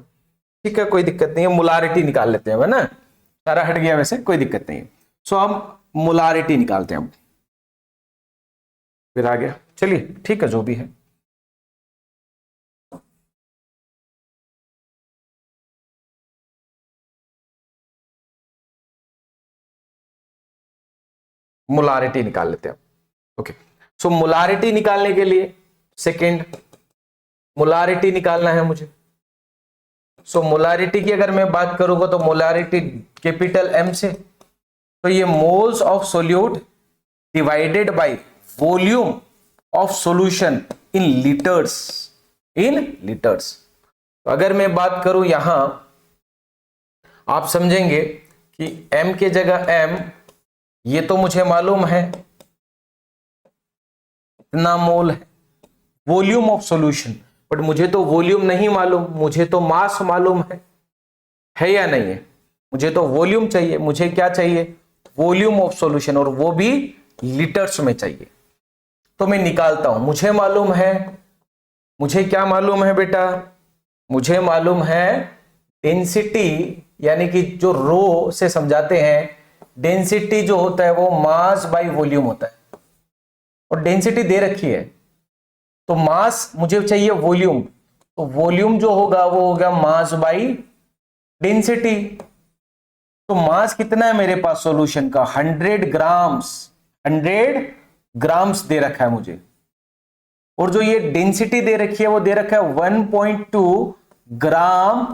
S1: ठीक है, कोई दिक्कत नहीं है, मोलारिटी निकाल लेते हैं, है ना। सारा हट गया वैसे, कोई दिक्कत नहीं है। सो हम मोलारिटी निकालते हैं। अब फिर आ गया, चलिए ठीक है, जो भी है। मोलारिटी निकाल लेते हैं। ओके, सो मोलारिटी निकालने के लिए सेकेंड मोलारिटी निकालना है मुझे। सो मोलारिटी की अगर मैं बात करूंगा, तो मोलारिटी कैपिटल M से, तो ये moles of solute divided by volume of solution in litres, in litres. तो अगर मैं बात करूं यहां, आप समझेंगे कि M के जगह M, ये तो मुझे मालूम है इतना मोल है, वॉल्यूम ऑफ सॉल्यूशन, बट मुझे तो वॉल्यूम नहीं मालूम, मुझे तो मास मालूम है या नहीं है। मुझे तो वॉल्यूम चाहिए, मुझे क्या चाहिए, वॉल्यूम ऑफ सॉल्यूशन, और वो भी लीटर्स में चाहिए। तो मैं निकालता हूं, मुझे क्या मालूम है बेटा, मुझे मालूम है डेंसिटी, यानी कि जो रो से समझाते हैं, डेंसिटी जो होता है वो मास बाय वॉल्यूम होता है, और डेंसिटी दे रखी है, तो मास मुझे चाहिए वॉल्यूम, तो वॉल्यूम जो होगा वो होगा मास बाय डेंसिटी। तो मास कितना है मेरे पास सॉल्यूशन का, 100 ग्राम्स दे रखा है मुझे, और जो ये डेंसिटी दे रखी है वो दे रखा है 1.2 ग्राम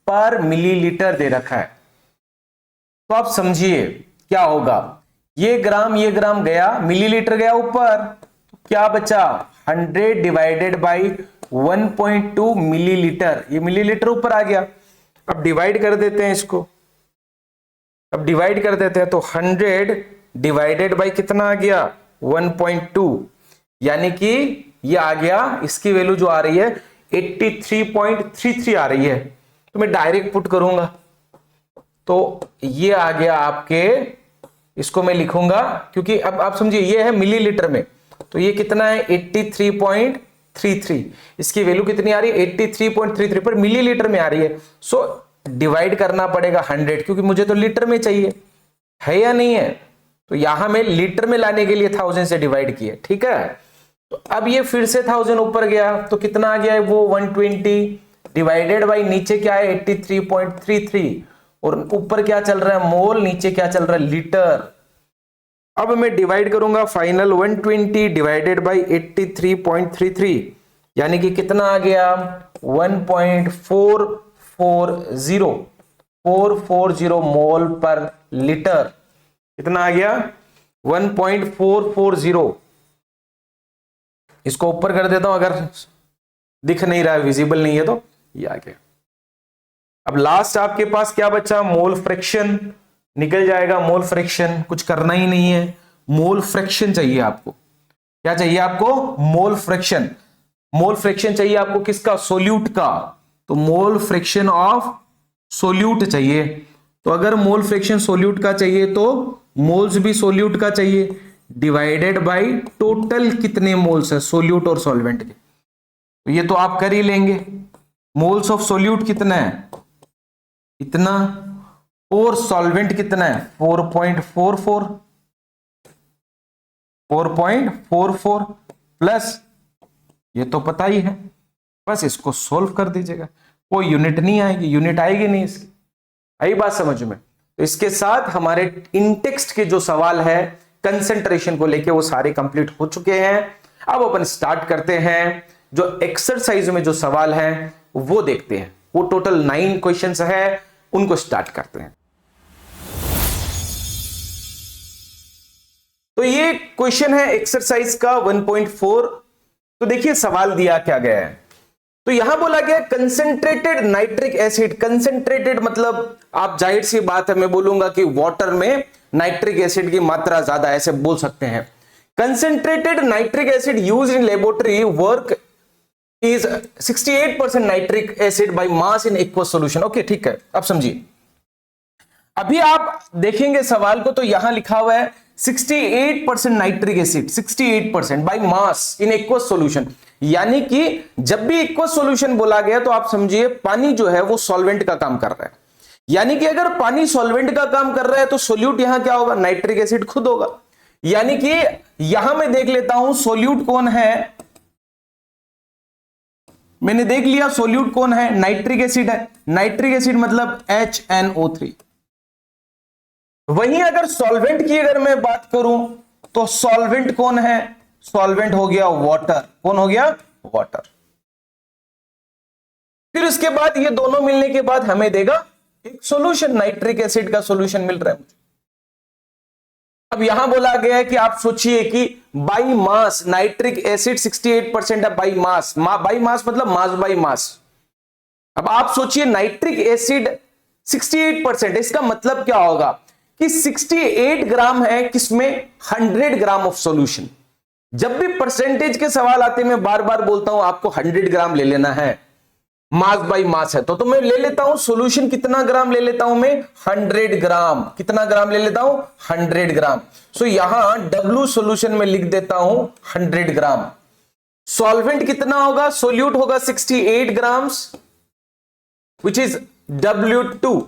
S1: पर मिलीलीटर दे रखा है। तो आप समझिए क्या होगा, ये ग्राम गया, मिलीलीटर गया ऊपर, तो क्या बचा, 100 डिवाइडेड बाई 1.2 मिलीलीटर, ये मिलीलीटर ऊपर आ गया। अब डिवाइड कर देते हैं इसको, तो 100 डिवाइडेड बाई कितना आ गया, 1.2, यानी कि ये आ गया, इसकी वैल्यू जो आ रही है 83.33 आ रही है। तो मैं डायरेक्ट पुट करूंगा, तो ये आ गया आपके, इसको मैं लिखूंगा, क्योंकि अब आप समझिए ये है मिलीलीटर में, तो ये कितना है 83.33, इसकी वैल्यू कितनी आ रही है 83.33 पर मिलीलीटर में आ रही है। सो डिवाइड करना पड़ेगा 100, क्योंकि मुझे तो लीटर में चाहिए, है या नहीं है, तो यहां मैं लीटर में लाने के लिए 1000 से डिवाइड किया, ठीक है। तो अब ये फिर से 1000 ऊपर गया, तो कितना आ गया है वो 120 डिवाइडेड बाई नीचे क्या है 83.33, और ऊपर क्या चल रहा है मोल, नीचे क्या चल रहा है लीटर। अब मैं डिवाइड करूंगा फाइनल 120 डिवाइडेड बाई 83.33, यानी कि कितना आ गया 1.440 मोल पर लीटर, कितना आ गया 1.440। इसको ऊपर कर देता हूं, अगर दिख नहीं रहा है, विजिबल नहीं है, तो ये आ गया। अब लास्ट आपके पास क्या बचा, मोल फ्रैक्शन निकल जाएगा, मोल फ्रैक्शन कुछ करना ही नहीं है, मोल फ्रैक्शन चाहिए आपको, क्या चाहिए आपको, मोल फ्रैक्शन। मोल फ्रैक्शन चाहिए आपको किसका, सोल्यूट का, तो मोल फ्रैक्शन ऑफ सोल्यूट चाहिए। तो अगर मोल फ्रैक्शन सोल्यूट का चाहिए तो मोल्स भी सोल्यूट का चाहिए, डिवाइडेड बाय टोटल कितने मोल्स है सोल्यूट और सॉल्वेंट के, तो ये तो आप कर ही लेंगे। मोल्स ऑफ सोल्यूट कितना है, इतना, और सॉल्वेंट कितना है 4.44 प्लस, ये तो पता ही है, बस इसको सोल्व कर दीजिएगा, कोई यूनिट नहीं आएगी, यूनिट आएगी नहीं इसकी, आई बात समझ में। तो इसके साथ हमारे इन टेक्स्ट के जो सवाल है कंसंट्रेशन को लेके वो सारे कंप्लीट हो चुके हैं। अब अपन स्टार्ट करते हैं, जो एक्सरसाइज में जो सवाल हैं वो देखते हैं, वो टोटल 9 क्वेश्चंस है, उनको स्टार्ट करते हैं। तो ये क्वेश्चन है एक्सरसाइज का 1.4। तो देखिए सवाल दिया क्या गया है, तो यहां बोला गया कंसंट्रेटेड नाइट्रिक एसिड, कंसंट्रेटेड मतलब आप जाहिर सी बात है मैं बोलूंगा कि वाटर में नाइट्रिक एसिड की मात्रा ज्यादा, ऐसे बोल सकते हैं। Concentrated nitric acid use in laboratory work is 68% nitric acid by mass in aqueous solution. Okay ठीक है, अब समझिए, अभी आप देखेंगे सवाल को, तो यहां लिखा हुआ है 68% nitric acid, 68% by mass in aqueous solution, यानी कि जब भी एक्वस सॉल्यूशन बोला गया तो आप समझिए पानी जो है वो सॉल्वेंट का काम कर रहा है, यानी कि अगर पानी सॉल्वेंट का काम कर रहा है तो सोल्यूट यहां क्या होगा, नाइट्रिक एसिड खुद होगा। यानी कि यहां मैं देख लेता हूं सोल्यूट कौन है, मैंने देख लिया सोल्यूट कौन है, नाइट्रिक एसिड है, नाइट्रिक एसिड मतलब HNO3। वहीं अगर सॉल्वेंट की अगर मैं बात करूं तो सॉल्वेंट कौन है, सॉल्वेंट हो गया वाटर, कौन हो गया, वाटर। फिर उसके बाद ये दोनों मिलने के बाद हमें देगा एक सॉल्यूशन, नाइट्रिक एसिड का सॉल्यूशन मिल रहा है मुझे। अब यहां बोला गया है कि आप सोचिए कि बाई मास नाइट्रिक एसिड 68% है बाई मास, बाई मास मतलब मास बाई मास। अब आप सोचिए नाइट्रिक एसिड 68%, इसका मतलब क्या होगा कि 68 ग्राम है किसमें, 100 ग्राम ऑफ सॉल्यूशन। जब भी परसेंटेज के सवाल आते हैं मैं बार बार बोलता हूं आपको 100 ग्राम ले लेना है, मास बाई मास है तो मैं ले लेता हूं सॉल्यूशन कितना ग्राम ले लेता हूं मैं 100 ग्राम। कितना ग्राम ले लेता हूं 100 ग्राम। सो यहां W सॉल्यूशन में लिख देता हूं 100 ग्राम। सॉल्वेंट कितना होगा सोल्यूट होगा 68 grams which is W2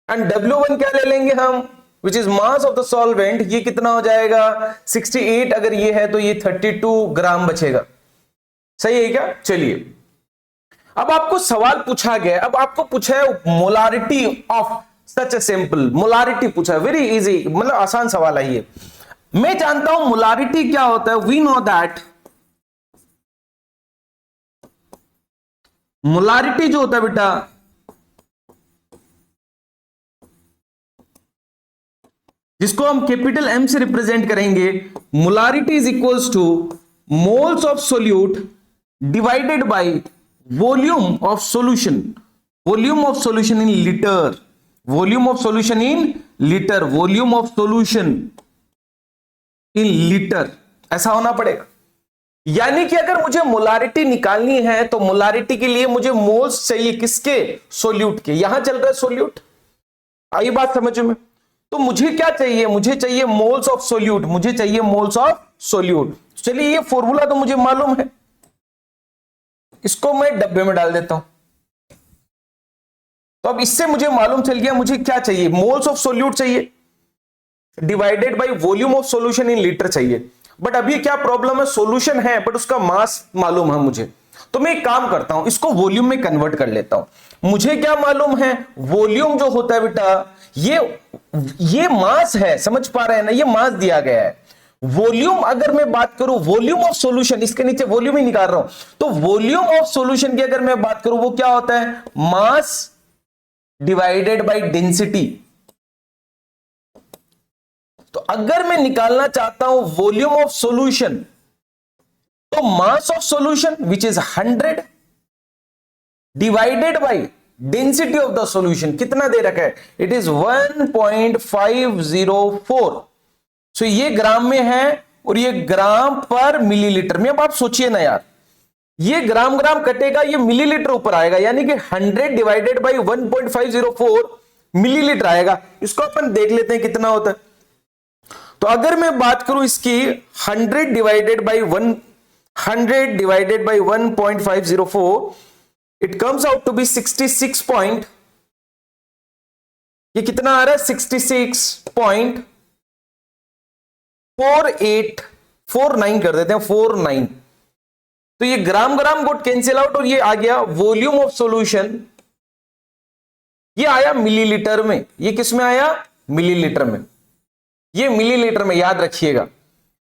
S1: and W1 क्या ले लेंगे हम which is mass of the solvent. ये कितना हो जाएगा 68 अगर ये है तो ये 32 ग्राम बचेगा। सही है क्या? चलिए अब आपको सवाल पूछा गया, अब आपको पूछा है molarity of such a simple, molarity पूछा है, वेरी इजी, मतलब आसान सवाल है ये। मैं जानता हूं मोलारिटी क्या होता है। वी नो दैट मोलारिटी जो होता है बेटा जिसको हम कैपिटल M से रिप्रेजेंट करेंगे, molarity is equals two moles of solute divided by volume of solution. Volume of solution in litre, volume of solution in litre, volume of solution in litre, ऐसा होना पड़ेगा। यानी कि अगर मुझे मोलारिटी निकालनी है तो मोलारिटी के लिए मुझे मोल्स चाहिए किसके? सोल्यूट के। यहां चल रहा है सोल्यूट, आई बात समझ में? तो मुझे क्या चाहिए? मुझे चाहिए मोल्स ऑफ सोल्यूट, मुझे चाहिए मोल्स ऑफ सोल्यूट। चलिए ये फॉर्मूला तो मुझे मालूम है, इसको मैं डब्बे में डाल देता हूं। तो अब इससे मुझे मालूम चल गया मुझे क्या चाहिए, मोल्स ऑफ सोल्यूट चाहिए divided by volume of solution in litre चाहिए। बट अभी क्या प्रॉब्लम है, सॉल्यूशन है बट उसका मास मालूम है मुझे। तो मैं एक काम करता हूं, इसको वॉल्यूम में कन्वर्ट कर लेता हूं। मुझे क्या मालूम है, वॉल्यूम जो होता है बेटा ये मास है, समझ पा रहे हैं ना, ये मास दिया गया है। वॉल्यूम अगर मैं बात करूं, वॉल्यूम ऑफ सॉल्यूशन, इसके नीचे वॉल्यूम ही निकाल रहा हूं, तो वॉल्यूम ऑफ सॉल्यूशन की अगर मैं बात करूं वो क्या होता है, मास डिवाइडेड बाय डेंसिटी। तो अगर मैं निकालना चाहता हूं वॉल्यूम ऑफ सॉल्यूशन, तो मास of solution which is 100 divided by density of the solution, कितना दे रखा है, इट इज 1.504। सो ये ग्राम में है और ये ग्राम पर मिलीलीटर में। अब आप सोचिए ना यार, ये ग्राम ग्राम कटेगा, ये मिलीलीटर ऊपर आएगा, यानी कि 100 डिवाइडेड बाय 1.504 मिलीलीटर आएगा। इसको अपन देख लेते हैं कितना होता है। तो अगर मैं बात करूं इसकी 100 divided by 1.504, it comes out to be 66 point, ये कितना आ रहा है 66.4849 कर देते हैं 49। तो ये ग्राम ग्राम को कैंसिल आउट और ये आ गया वॉल्यूम ऑफ सॉल्यूशन, ये आया मिलीलीटर में। ये किस में आया, मिलीलीटर में। ये मिलीलीटर में याद रखिएगा।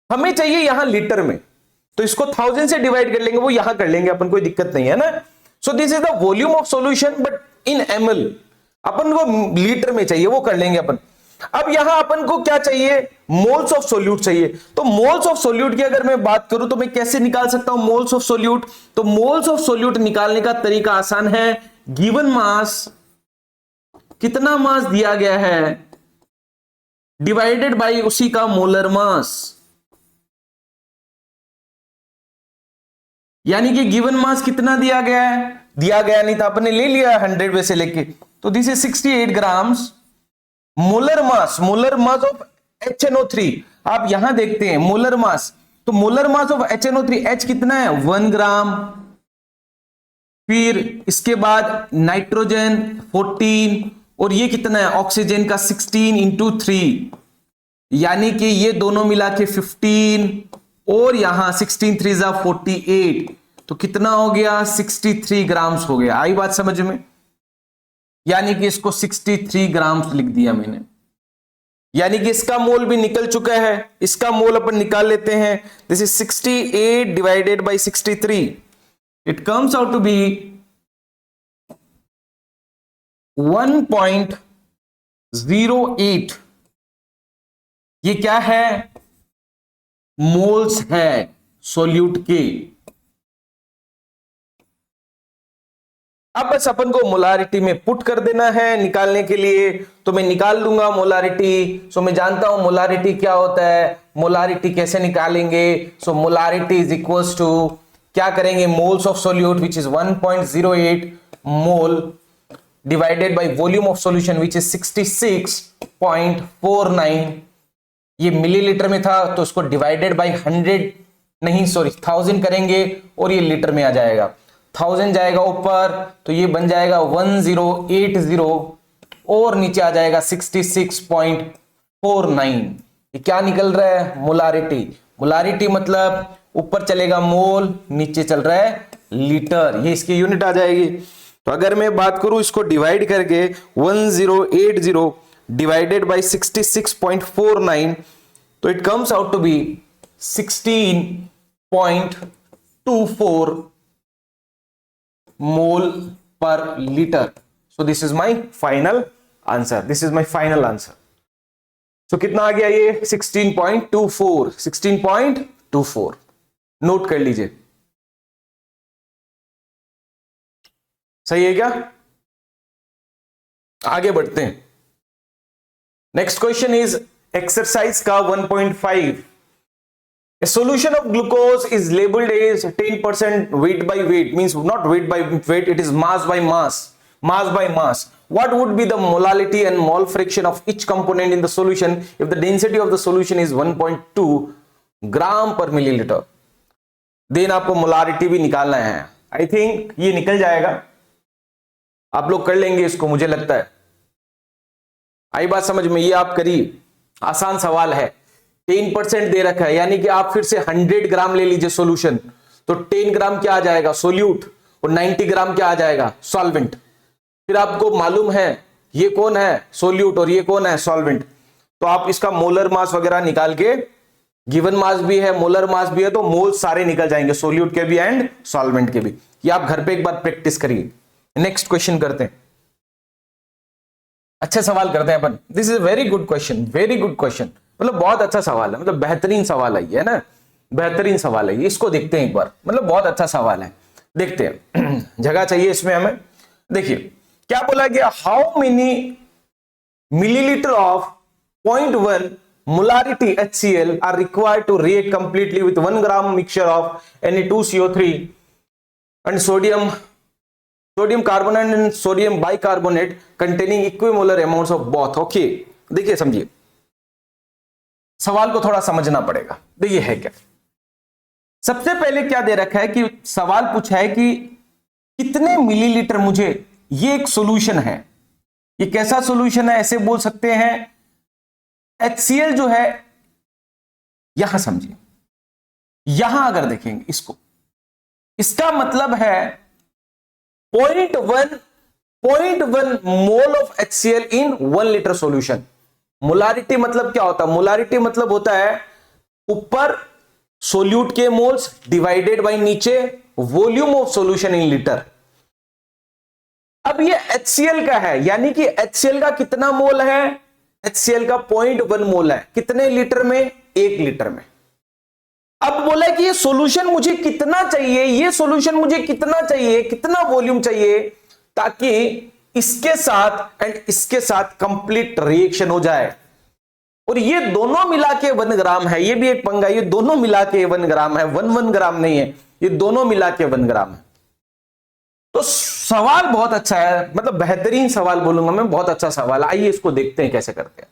S1: हमें चाहिए यहां लीटर में, तो इसको 1000 से डिवाइड कर लेंगे, वो यहां कर लेंगे, अपन कोई दिक्कत नहीं है ना। सो this is the volume of solution but in ml, अपन को लीटर में चाहिए, वो कर लेंगे अपन। अब यहां अपन को क्या चाहिए, मोल्स ऑफ सोल्यूट चाहिए। तो मोल्स ऑफ सोल्यूट की अगर मैं बात करूं तो मैं कैसे निकाल सकता हूं मोल्स ऑफ सोल्यूट? तो मोल्स ऑफ सोल्यूट निकालने का तरीका आसान है, गिवन मास, कितना मास दिया गया है, डिवाइडेड बाय उसी का मोलर मास। यानी कि गिवन मास कितना दिया गया है, दिया गया नहीं था, आपने ले लिया 100 में से लेके, तो this is 68 grams. Molar mass, molar mass of HNO3, आप यहां देखते हैं मोलर मास, तो molar mass of HNO3, H कितना है 1 ग्राम, फिर इसके बाद नाइट्रोजन 14 और ये कितना है ऑक्सीजन का 16 इंटू 3, यानी कि ये दोनों मिला के 15 और यहां 16 3 जा 48, तो कितना हो गया 63 ग्राम्स हो गया। आई बात समझ में? यानी कि इसको 63 ग्राम्स लिख दिया मैंने, यानी कि इसका मोल भी निकल चुका है, इसका मोल अपन निकाल लेते हैं। This is 68 divided by 63, it comes out to be 1.08। ये क्या है, मोल्स है सोल्यूट के। अब बस अपन को मोलारिटी में पुट कर देना है निकालने के लिए, तो मैं निकाल लूंगा मोलारिटी। सो मैं जानता हूं मोलारिटी क्या होता है, मोलारिटी कैसे निकालेंगे। सो मोलारिटी इज इक्वल्स टू क्या करेंगे, moles of solute which is 1.08 mole divided by volume of solution which is 66.49, ये मिलीलीटर में था तो इसको डिवाइडेड बाय 1000 करेंगे और ये लीटर में आ जाएगा, 1000 जाएगा ऊपर तो ये बन जाएगा 1080 और नीचे आ जाएगा 66.49। ये क्या निकल रहा है, मोलारिटी। मोलारिटी मतलब ऊपर चलेगा मोल, नीचे चल रहा है लीटर, ये इसकी यूनिट आ जाएगी। तो अगर मैं बात करूं इसको डिवाइड करके 1080 डिवाइडेड बाय 66.49 तो it comes out to be 16.24 mole per litre. So this is my final answer, this is my final answer. So कितना आ गया ये 16.24 नोट कर लीजिए, सही है क्या? आगे बढ़ते हैं। नेक्स्ट क्वेश्चन इज एक्सरसाइज का 1.5। A solution of glucose is labeled as 10% weight by weight, means not weight by weight, it is mass by mass, mass by mass. What would be the molality and mole fraction of each component in the solution if the density of the solution is 1.2 gram per milliliter? Then आपको molarity भी निकालना है। I think ये निकल जाएगा, आप लोग कर लेंगे इसको, मुझे लगता है। आई बात समझ में? ये आप करिए, आसान सवाल है। 10% दे रखा है, यानी कि आप फिर से 100 ग्राम ले लीजिए सोल्यूशन, तो 10 ग्राम क्या आ जाएगा, सोल्यूट, और 90 ग्राम क्या आ जाएगा, सॉल्वेंट। फिर आपको मालूम है ये कौन है, सोल्यूट, और ये कौन है, सॉल्वेंट। तो आप इसका मोलर मास वगैरह निकाल के, गिवन मास भी है, मोलर मास भी है, तो मोल सारे निकल जाएंगे, सोल्यूट के भी एंड सॉल्वेंट के भी। ये आप घर पे एक बार प्रैक्टिस करिए। नेक्स्ट क्वेश्चन करते हैं, अच्छा सवाल करते हैं अपन। This is very good question, very good question, मतलब बहुत अच्छा सवाल है, मतलब बेहतरीन सवाल है ये, है ना, बेहतरीन सवाल है ये। इसको देखते हैं एक बार, मतलब बहुत अच्छा सवाल है, देखते हैं। जगह चाहिए इसमें हमें। देखिए क्या बोला गया, how many millilitre of 0.1 molarity HCl are required to react completely with 1 gram mixture of Na2CO3 and sodium carbonate and sodium bicarbonate containing equimolar amounts of both. Okay, देखिए समझिए, सवाल को थोड़ा समझना पड़ेगा। देखिए है क्या, सबसे पहले क्या दे रखा है कि सवाल पूछा है कि कितने मिलीलीटर मुझे, ये एक सॉल्यूशन है, ये कैसा सॉल्यूशन है, ऐसे बोल सकते हैं HCl जो है, यहां समझिए, यहां अगर देखेंगे इसको, इसका मतलब है 0.1 mole of HCl in 1 litre solution. Molarity मतलब क्या होता है, मोलारिटी मतलब होता है ऊपर सोल्यूट के मोल्स डिवाइडेड बाय नीचे volume of solution in litre. अब ये HCl का है, यानी कि HCl का कितना मोल है, HCl का 0.1 मोल है, कितने लीटर में, 1 लीटर में। अब बोला कि ये सॉल्यूशन मुझे कितना चाहिए, ये सॉल्यूशन मुझे कितना चाहिए, कितना वॉल्यूम चाहिए, ताकि इसके साथ एंड इसके साथ कंप्लीट रिएक्शन हो जाए। और ये दोनों मिला के 1 ग्राम है, ये भी एक पंगा, ये दोनों मिला के 1 ग्राम है, 1 ग्राम नहीं है, ये दोनों मिला के 1 ग्राम है। तो सवाल बहुत अच्छा है, मतलब बेहतरीन सवाल बोलूंगा मैं, बहुत अच्छा सवाल। आइए इसको देखते हैं कैसे करते हैं।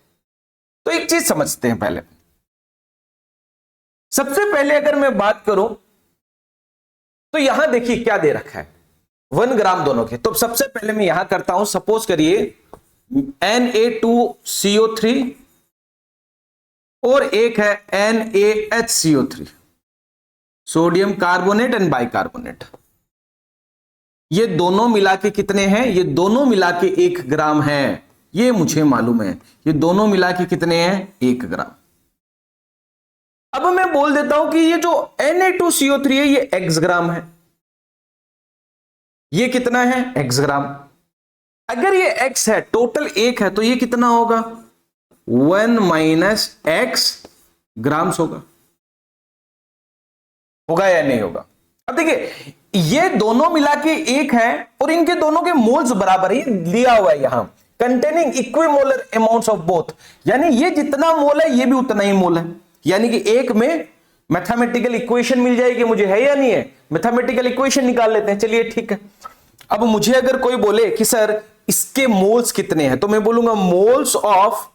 S1: तो एक चीज समझते हैं पहले, सबसे पहले अगर मैं बात करूं तो यहां देखिए क्या दे रखा है, 1 ग्राम दोनों के। तो सबसे पहले मैं यहां करता हूं, सपोज करिए Na2CO3 और एक है NaHCO3, sodium carbonate and bicarbonate. ये दोनों मिला के कितने हैं, ये दोनों मिला के 1 ग्राम है, ये मुझे मालूम है। ये दोनों मिला के कितने हैं, 1 ग्राम। अब मैं बोल देता हूं कि ये जो Na2CO3 है ये x ग्राम है, ये कितना है, x ग्राम। अगर ये x है, टोटल 1 है, तो ये कितना होगा, 1 माइनस x ग्राम्स होगा या नहीं होगा। अब देखिए ये दोनों मिला के 1 है और इनके दोनों के मोल्स बराबर है, ये लिया हुआ है यहां, containing equimolar amounts of both, यानी ये जितना मोल है ये भी उतना ही मोल है, यानी कि 1 में मैथमेटिकल इक्वेशन मिल जाएगी मुझे, है या नहीं है? मैथमेटिकल इक्वेशन निकाल लेते हैं, चलिए ठीक है। अब मुझे अगर कोई बोले कि सर इसके मोल्स कितने हैं, तो मैं बोलूंगा मोल्स ऑफ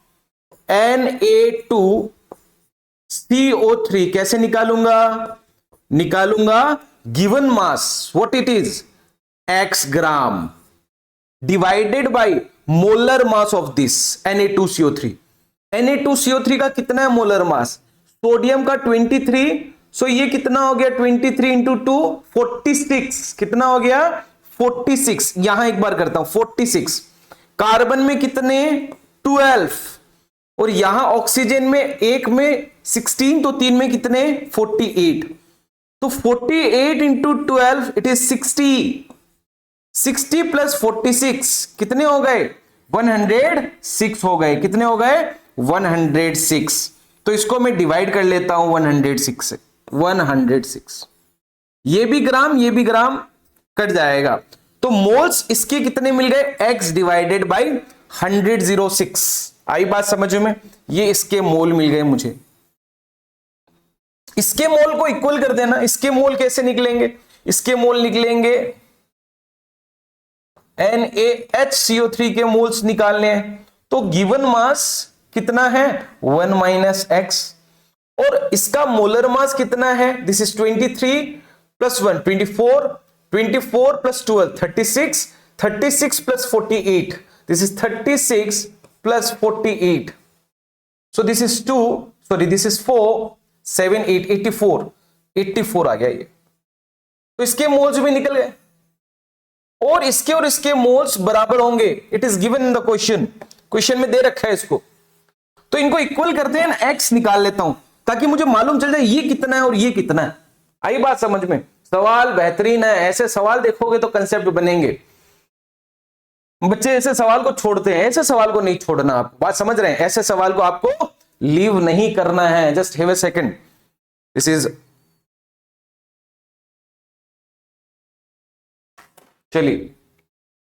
S1: Na2CO3 कैसे निकालूंगा given mass, what it is, x gram divided by molar mass of this Na2CO3। Na2CO3 का कितना है मोलर मास? सोडियम का 23, सो ये कितना हो गया 23 इंटू 2 46, कितना हो गया 46। यहां एक बार करता हूं 46। कार्बन में कितने 12, और यहां ऑक्सीजन में एक में 16, तो 3 में कितने 48, तो 48 इंटू 12 इट इज 60 प्लस 46 कितने हो गए 106 हो गए, कितने हो गए 106। तो इसको मैं डिवाइड कर लेता हूं 106 से, 106, ये भी ग्राम कट जाएगा, तो मोल्स इसके कितने मिल गए x डिवाइडेड बाई 106। आई बात समझ में? ये इसके मोल मिल गए मुझे। इसके मोल को इक्वल कर देना। इसके मोल कैसे निकलेंगे? इसके मोल निकलेंगे NaHCO3 के मोल्स निकालने हैं, तो गिवन मास कितना है 1 माइनस एक्स, और इसका मोलर मास कितना है, this is 23 plus 1 24, 24 plus 12 36, 36 plus 48, this is 36 plus 48, so this is 2, sorry this is 4 7 8 84 आ गया ये। तो इसके मोल्स भी निकल गए, और इसके मोल्स बराबर होंगे, it is given in the question में दे रखा है इसको। तो इनको इक्वल करते हैं, एक्स निकाल लेता हूं ताकि मुझे मालूम चल जाए ये कितना है और ये कितना है। आई बात समझ में? सवाल बेहतरीन है, ऐसे सवाल देखोगे तो कंसेप्ट बनेंगे। बच्चे ऐसे सवाल को छोड़ते हैं, ऐसे सवाल को नहीं छोड़ना। आप बात समझ रहे हैं? ऐसे सवाल को आपको लीव नहीं करना है। Just have a second, this is, चलिए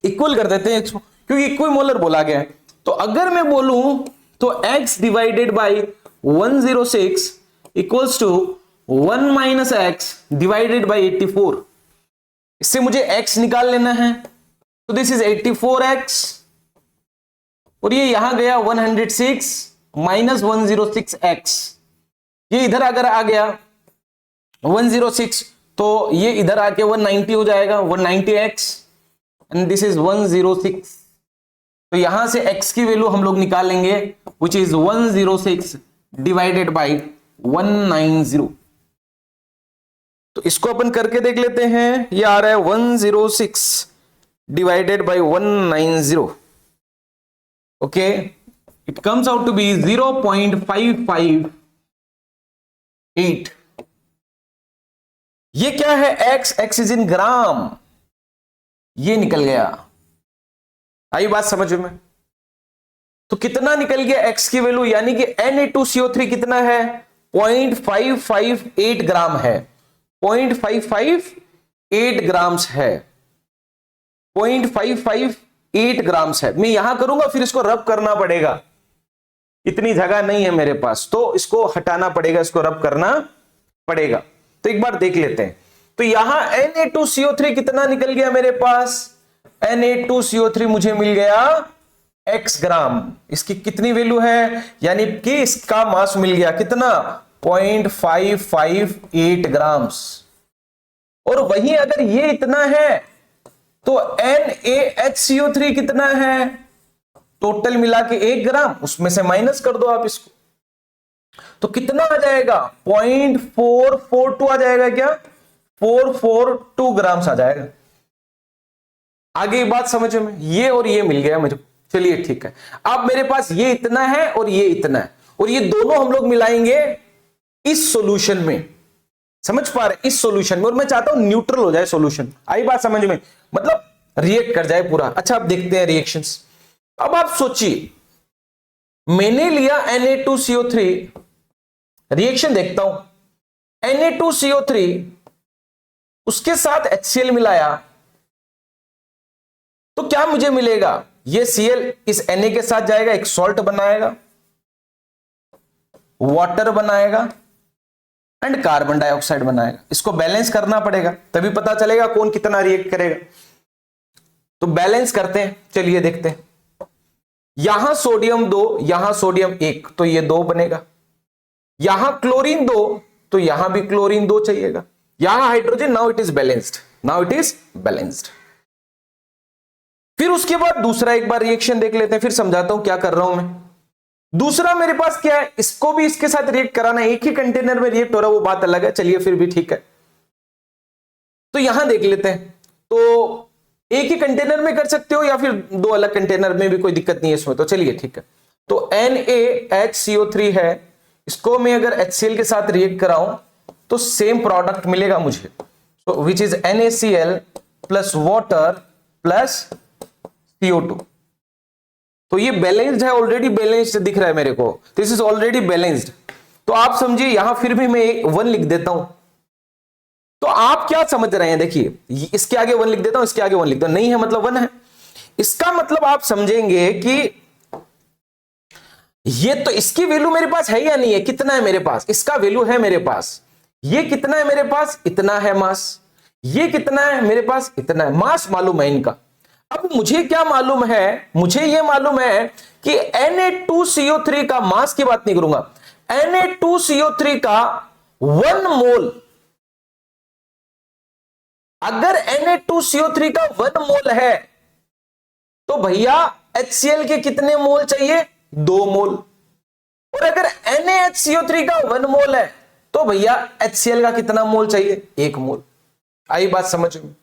S1: इक्वल कर देते हैं क्योंकि इक्विमोलर बोला गया है। तो अगर मैं बोलूं तो x divided by 106 equals to 1 minus x divided by 84। इससे मुझे x निकाल लेना है, तो दिस इज 84x, और ये यहां गया 106 माइनस 106x, ये इधर अगर आ गया 106, तो ये इधर आके 190 हो जाएगा, 190x, एंड दिस इज 106। तो यहां से x की वैल्यू हम लोग निकालेंगे, विच इज 106 डिवाइडेड बाई 190। तो इसको अपन करके देख लेते हैं, ये आ रहा है 106 divided by 190। Okay, it comes out to be 0.558। ये क्या है x इज इन ग्राम, ये निकल गया। आई बात समझ में? तो कितना निकल गया x की वैल्यू, यानी कि Na2CO3 कितना है 0.558 ग्राम है, 0.558 ग्राम्स है, 0.558 ग्राम्स है। मैं यहां करूंगा, फिर इसको रब करना पड़ेगा, इतनी जगह नहीं है मेरे पास, तो इसको हटाना पड़ेगा, इसको रब करना पड़ेगा। तो एक बार देख लेते हैं। तो यहां Na2CO3 कितना निकल गया मेरे पास, Na2CO3 मुझे मिल गया x ग्राम। इसकी कितनी वैल्यू है, यानी कि इसका मास मिल गया कितना 0.558 ग्राम्स। और वहीं अगर ये इतना है तो NaHCO3 कितना है, टोटल मिला के 1 ग्राम, उसमें से माइनस कर दो आप इसको, तो कितना आ जाएगा 0.442 आ जाएगा, क्या 442 ग्राम्स आ जाएगा। आगे बात समझ में? ये और ये मिल गया मुझे, चलिए ठीक है। अब मेरे पास ये इतना है और ये इतना है, और ये दोनों हम लोग मिलाएंगे इस सॉल्यूशन में, समझ पा रहे? इस सॉल्यूशन में, और मैं चाहता हूं न्यूट्रल हो जाए सॉल्यूशन। आई बात समझ में? मतलब रिएक्ट कर जाए पूरा। अच्छा, अब देखते हैं रिएक्शंस। अब आप सोचिए, मैंने लिया Na2CO3, रिएक्शन देखता हूं, Na2CO3 उसके साथ HCl मिलाया, तो क्या मुझे मिलेगा, ये Cl इस Na के साथ जाएगा, एक सॉल्ट बनाएगा, वाटर बनाएगा, एंड कार्बन डाइऑक्साइड बनाएगा। इसको बैलेंस करना पड़ेगा, तभी पता चलेगा कौन कितना रिएक्ट करेगा। तो बैलेंस करते हैं, चलिए देखते हैं। यहां सोडियम 2, यहां सोडियम 1, तो ये 2 बनेगा। यहां क्लोरीन 2, तो यहां भी क्लोरीन 2 चाहिएगा। यहां hydrogen, now it is balanced, now it is balanced. फिर उसके बाद दूसरा एक बार रिएक्शन देख लेते हैं, फिर समझाता हूं क्या कर रहा हूं मैं। दूसरा मेरे पास क्या है, इसको भी इसके साथ रिएक्ट कराना है, एक ही कंटेनर में रिएक्ट हो रहा है, वो बात अलग है, चलिए फिर भी ठीक है। तो यहां देख लेते हैं, तो एक ही कंटेनर में कर सकते हो या फिर 2 अलग कंटेनर में भी, कोई दिक्कत नहीं है इसमें, तो चलिए ठीक है। तो NaHCO3 है, इसको मैं अगर HCl के साथ रिएक्ट कराऊं तो सेम प्रोडक्ट मिलेगा मुझे, तो which is NaCl plus water plus CO2। तो ये बैलेंस्ड है, ऑलरेडी बैलेंस्ड दिख रहा है मेरे को, दिस इज ऑलरेडी बैलेंस्ड। तो आप समझिए, यहां फिर भी मैं 1 लिख देता हूं। तो आप क्या समझ रहे हैं, देखिए इसके आगे 1 लिख देता हूं, इसके आगे 1 लिख देता हूं, नहीं है मतलब 1 है। इसका मतलब आप समझेंगे कि ये तो इसकी वैल्यू मेरे पास है या नहीं है, कितना है मेरे पास, इसका वैल्यू है मेरे पास। ये कितना है मेरे पास, इतना है मास। ये कितना है मेरे पास, इतना है मास, मालूम है इनका। अब मुझे क्या मालूम है, मुझे ये मालूम है कि Na2CO3 का, मास की बात नहीं करूंगा, Na2CO3 का 1 मोल, अगर Na2CO3 का 1 मोल है तो भैया HCl के कितने मोल चाहिए, 2 मोल। और अगर NaHCO3 का 1 मोल है तो भैया HCl का कितना मोल चाहिए, 1 मोल। आई बात समझ में?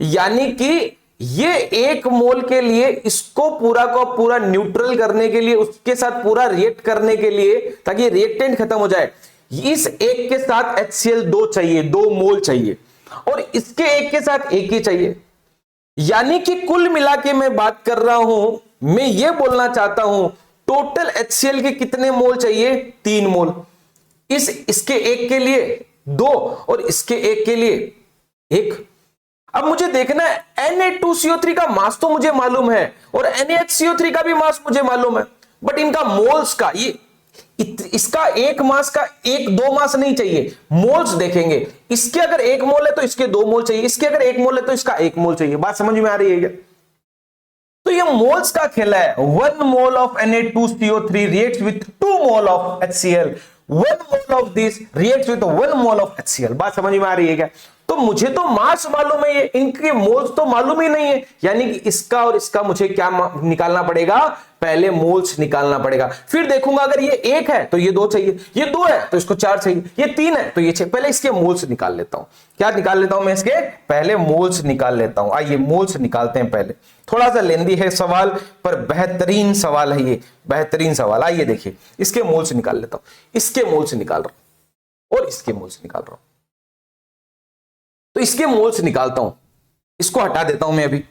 S1: यानी कि ये 1 मोल के लिए, इसको पूरा को पूरा न्यूट्रल करने के लिए, उसके साथ पूरा रिएक्ट करने के लिए, ताकि रिएक्टेंट खत्म हो जाए, इस एक के साथ HCl 2 चाहिए, 2 मोल चाहिए, और इसके एक के साथ 1 ही चाहिए। यानी कि कुल मिला के मैं बात कर रहा हूं, मैं ये बोलना चाहता हूं, टोटल HCl के कितने मोल चाहिए, 3 मोल। इसके एक के लिए 2 और इसके एक के लिए 1। अब मुझे देखना है, Na2CO3 का मास तो मुझे मालूम है और NaHCO3 का भी मास मुझे मालूम है, बट इनका मोल्स का, ये इसका एक मास का 2 मास नहीं चाहिए, मोल्स देखेंगे। इसके अगर 1 मोल है तो इसके 2 मोल चाहिए, इसके अगर 1 मोल है तो इसका 1 मोल चाहिए। बात समझ में आ रही है क्या? तो ये मोल्स का खेल है। 1 mole of Na2CO3 reacts with 2 mole of HCl, 1 mole of this reacts with 1 mole of HCl। बात समझ में आ रही है क्या? तो मुझे तो मास मालूम है, ये इनके मोल्स तो मालूम ही नहीं है, यानी कि इसका और इसका मुझे क्या निकालना पड़ेगा, पहले मोल्स निकालना पड़ेगा। फिर देखूंगा अगर ये 1 है तो ये 2 चाहिए, ये 2 है तो इसको 4 चाहिए, ये 3 है तो ये 6। पहले इसके मोल्स निकाल लेता हूं। क्या निकाल लेता हूं मैं, इसके पहले मोल्स निकाल लेता हूं। आइए मोल्स निकालते हैं पहले। थोड़ा सा लेंदी है सवाल, पर बेहतरीन सवाल है ये, बेहतरीन सवाल। आइए देखिए, इसके मोल्स निकाल लेता हूं, इसके मोल्स निकाल रहा हूं और इसके मोल्स निकाल रहा हूं। तो इसके मोल्स निकालता हूं, इसको हटा देता हूं मैं अभी।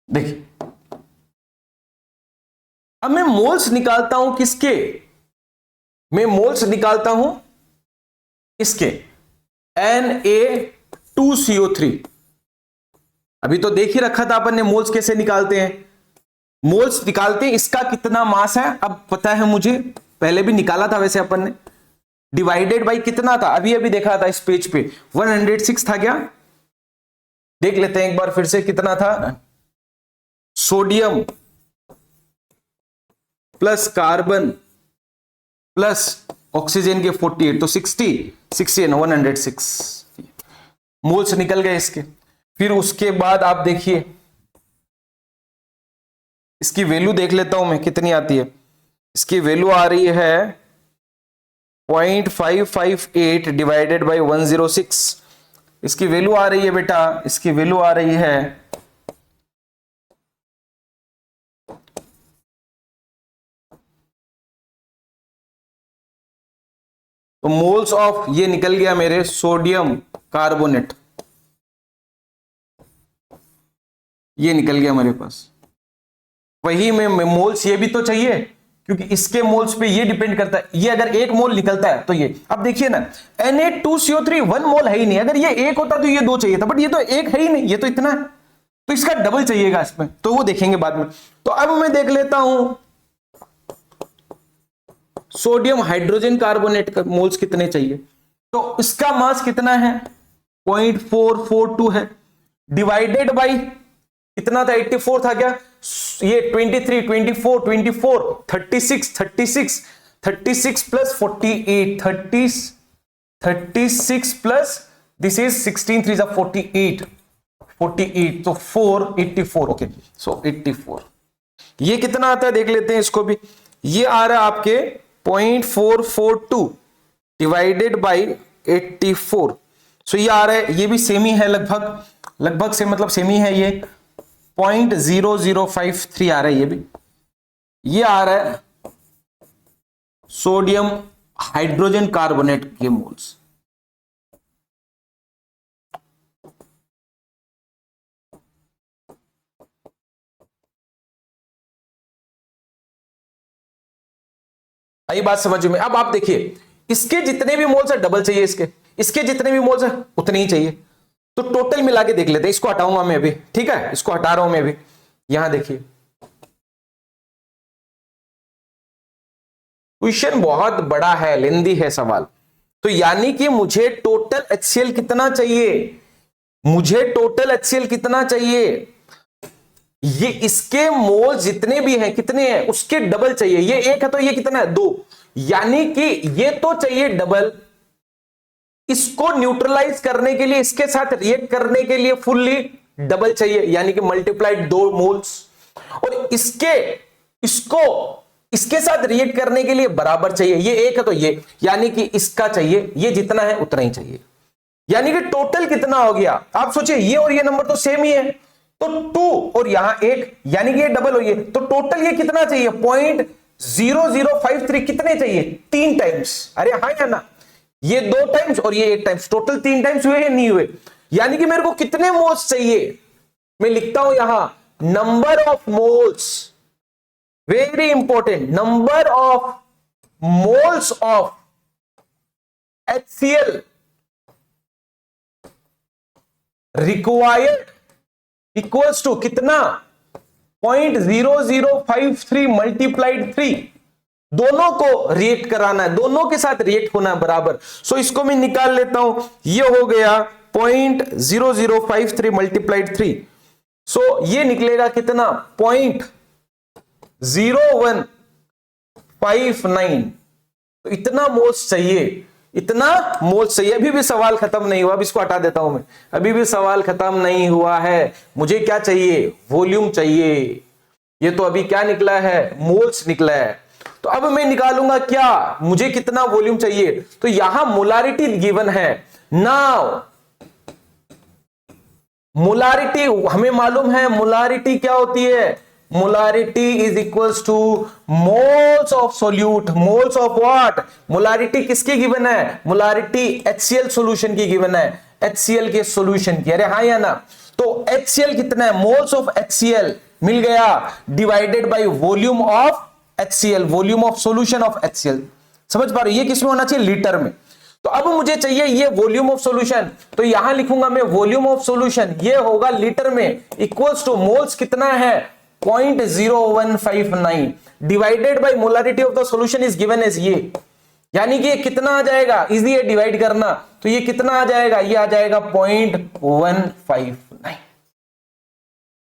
S1: देखिए, अब मैं मोल्स निकालता हूं किसके, मैं मोल्स निकालता हूं इसके Na2CO3। अभी तो देख ही रखा था अपन ने मोल्स कैसे निकालते हैं। मोल्स निकालते हैं, इसका कितना मास है अब पता है मुझे, पहले भी निकाला था वैसे अपन ने। डिवाइडेड बाई कितना था, अभी अभी देखा था इस पेज पे, 106 था क्या? देख लेते हैं एक बार फिर से, कितना था। Sodium plus carbon plus oxygen के 48, तो 60 106 मोल्स निकल गए इसके। फिर उसके बाद आप देखिए, इसकी वैल्यू देख लेता हूं मैं कितनी आती है। इसकी वैल्यू आ रही है 0.558 डिवाइडेड बाई 106। इसकी वैल्यू आ रही है बेटा, इसकी वैल्यू आ रही है तो मोल्स ऑफ, ये निकल गया मेरे सोडियम कार्बोनेट, ये निकल गया मेरे पास। वही में मोल्स ये भी तो चाहिए, क्योंकि इसके मोल्स पे ये डिपेंड करता है, ये अगर 1 मोल निकलता है तो ये, अब देखिए ना Na2CO3 1 मोल है ही नहीं, अगर ये 1 होता तो ये 2 चाहिए था, बट ये तो 1 है ही नहीं, ये तो इतना है, तो इसका डबल चाहिएगा इसमें, तो वो देखेंगे बाद में। तो अब मैं देख लेता हूं सोडियम हाइड्रोजन कार्बोनेट का मोल्स कितने चाहिए, तो इसका मास कितना है 0.442 है, डिवाइडेड बाई कितना था 84 था क्या, ये 23 24 24 36 36 36 प्लस 48 36 प्लस दिस इज 16 3 48 48 तो 484 ओके, सो 84 ये कितना आता है देख लेते हैं इसको भी, ये आ रहा है आपके 0.442 डिवाइडेड बाई 84, सो ये आ रहा है, ये भी सेमी है लगभग से मतलब सेमी है, ये 0.0053 आ रहा है, ये आ रहा है सोडियम हाइड्रोजन कार्बोनेट के मोल्स। आई बात समझ में। अब आप देखिए इसके जितने भी मोल्स है डबल चाहिए, इसके जितने भी मोल्स है उतने ही चाहिए, तो टोटल मिला के देख लेते हैं, इसको हटाऊंगा मैं अभी, ठीक है, इसको हटा रहा हूं मैं अभी, यहां देखिए क्वेश्चन बहुत बड़ा है, लेंदी है सवाल, तो यानी कि मुझे टोटल HCl कितना चाहिए, कितना चाहिए, ये इसके मोल जितने भी हैं कितने हैं उसके डबल चाहिए, ये 1 है तो ये कितना है 2, यानी कि ये तो चाहिए डबल, इसको न्यूट्रलाइज करने के लिए इसके साथ रिएक्ट करने के लिए फुल्ली डबल चाहिए, यानी कि मल्टीप्लाइड 2 मोल्स, और इसके साथ रिएक्ट करने के लिए बराबर चाहिए, ये 1 है तो ये, यानी कि इसका चाहिए, ये जितना है उतना ही चाहिए, यानी कि टोटल कितना हो गया, आप सोचिए ये और ये नंबर तो सेम ही है, तो 2 और यहां 1, यानी कि ये डबल हो, ये तो टोटल ये कितना चाहिए 0.0053 कितने चाहिए 3 टाइम्स, अरे हाँ या ना, ये 2 टाइम्स और ये 1 टाइम्स, टोटल 3 टाइम्स हुए या नहीं हुए, यानी कि मेरे को कितने मोल्स चाहिए, मैं लिखता हूं यहां number of moles, very important, number of moles of HCl required equals to कितना 0.0053 मल्टीप्लाइड 3, दोनों को रिएक्ट कराना है, दोनों के साथ रिएक्ट होना है बराबर, सो इसको मैं निकाल लेता हूं, ये हो गया 0.0053 मल्टीप्लाइड 3, सो ये निकलेगा कितना 0.0159, तो इतना मोल्स चाहिए, अभी भी सवाल खत्म नहीं हुआ, अब इसको हटा देता हूं मैं, अभी भी सवाल खत्म नहीं हुआ है, मुझे क्या चाहिए वॉल्यूम चाहिए, ये तो अभी क्या निकला है मोल्स निकला है, तो अब मैं निकालूंगा क्या मुझे कितना वॉल्यूम चाहिए, तो यहां मोलारिटी गिवन है, नाउ मोलारिटी हमें मालूम है, मोलारिटी क्या होती है, molarity is equals two moles of solute, moles of what, molarity किसकी गिवन है, मोलारिटी HCl सॉल्यूशन की गिवन है, HCl के सॉल्यूशन की, अरे हाँ या ना, तो HCl कितना है, मोल्स ऑफ HCl मिल गया divided by volume of HCl, volume of solution of HCl, समझ पा रहे हो, ये किसमें होना चाहिए लीटर में, तो अब मुझे चाहिए ये वॉल्यूम ऑफ सॉल्यूशन, तो यहां लिखूंगा मैं वॉल्यूम ऑफ सॉल्यूशन, ये होगा लीटर में, इक्वल्स टू मोल्स कितना है 0.0159 divided by molarity of the solution is given as ये, यानी कि ये कितना आ जाएगा, इजी है डिवाइड करना, तो ये कितना आ जाएगा, ये आ जाएगा 0.159,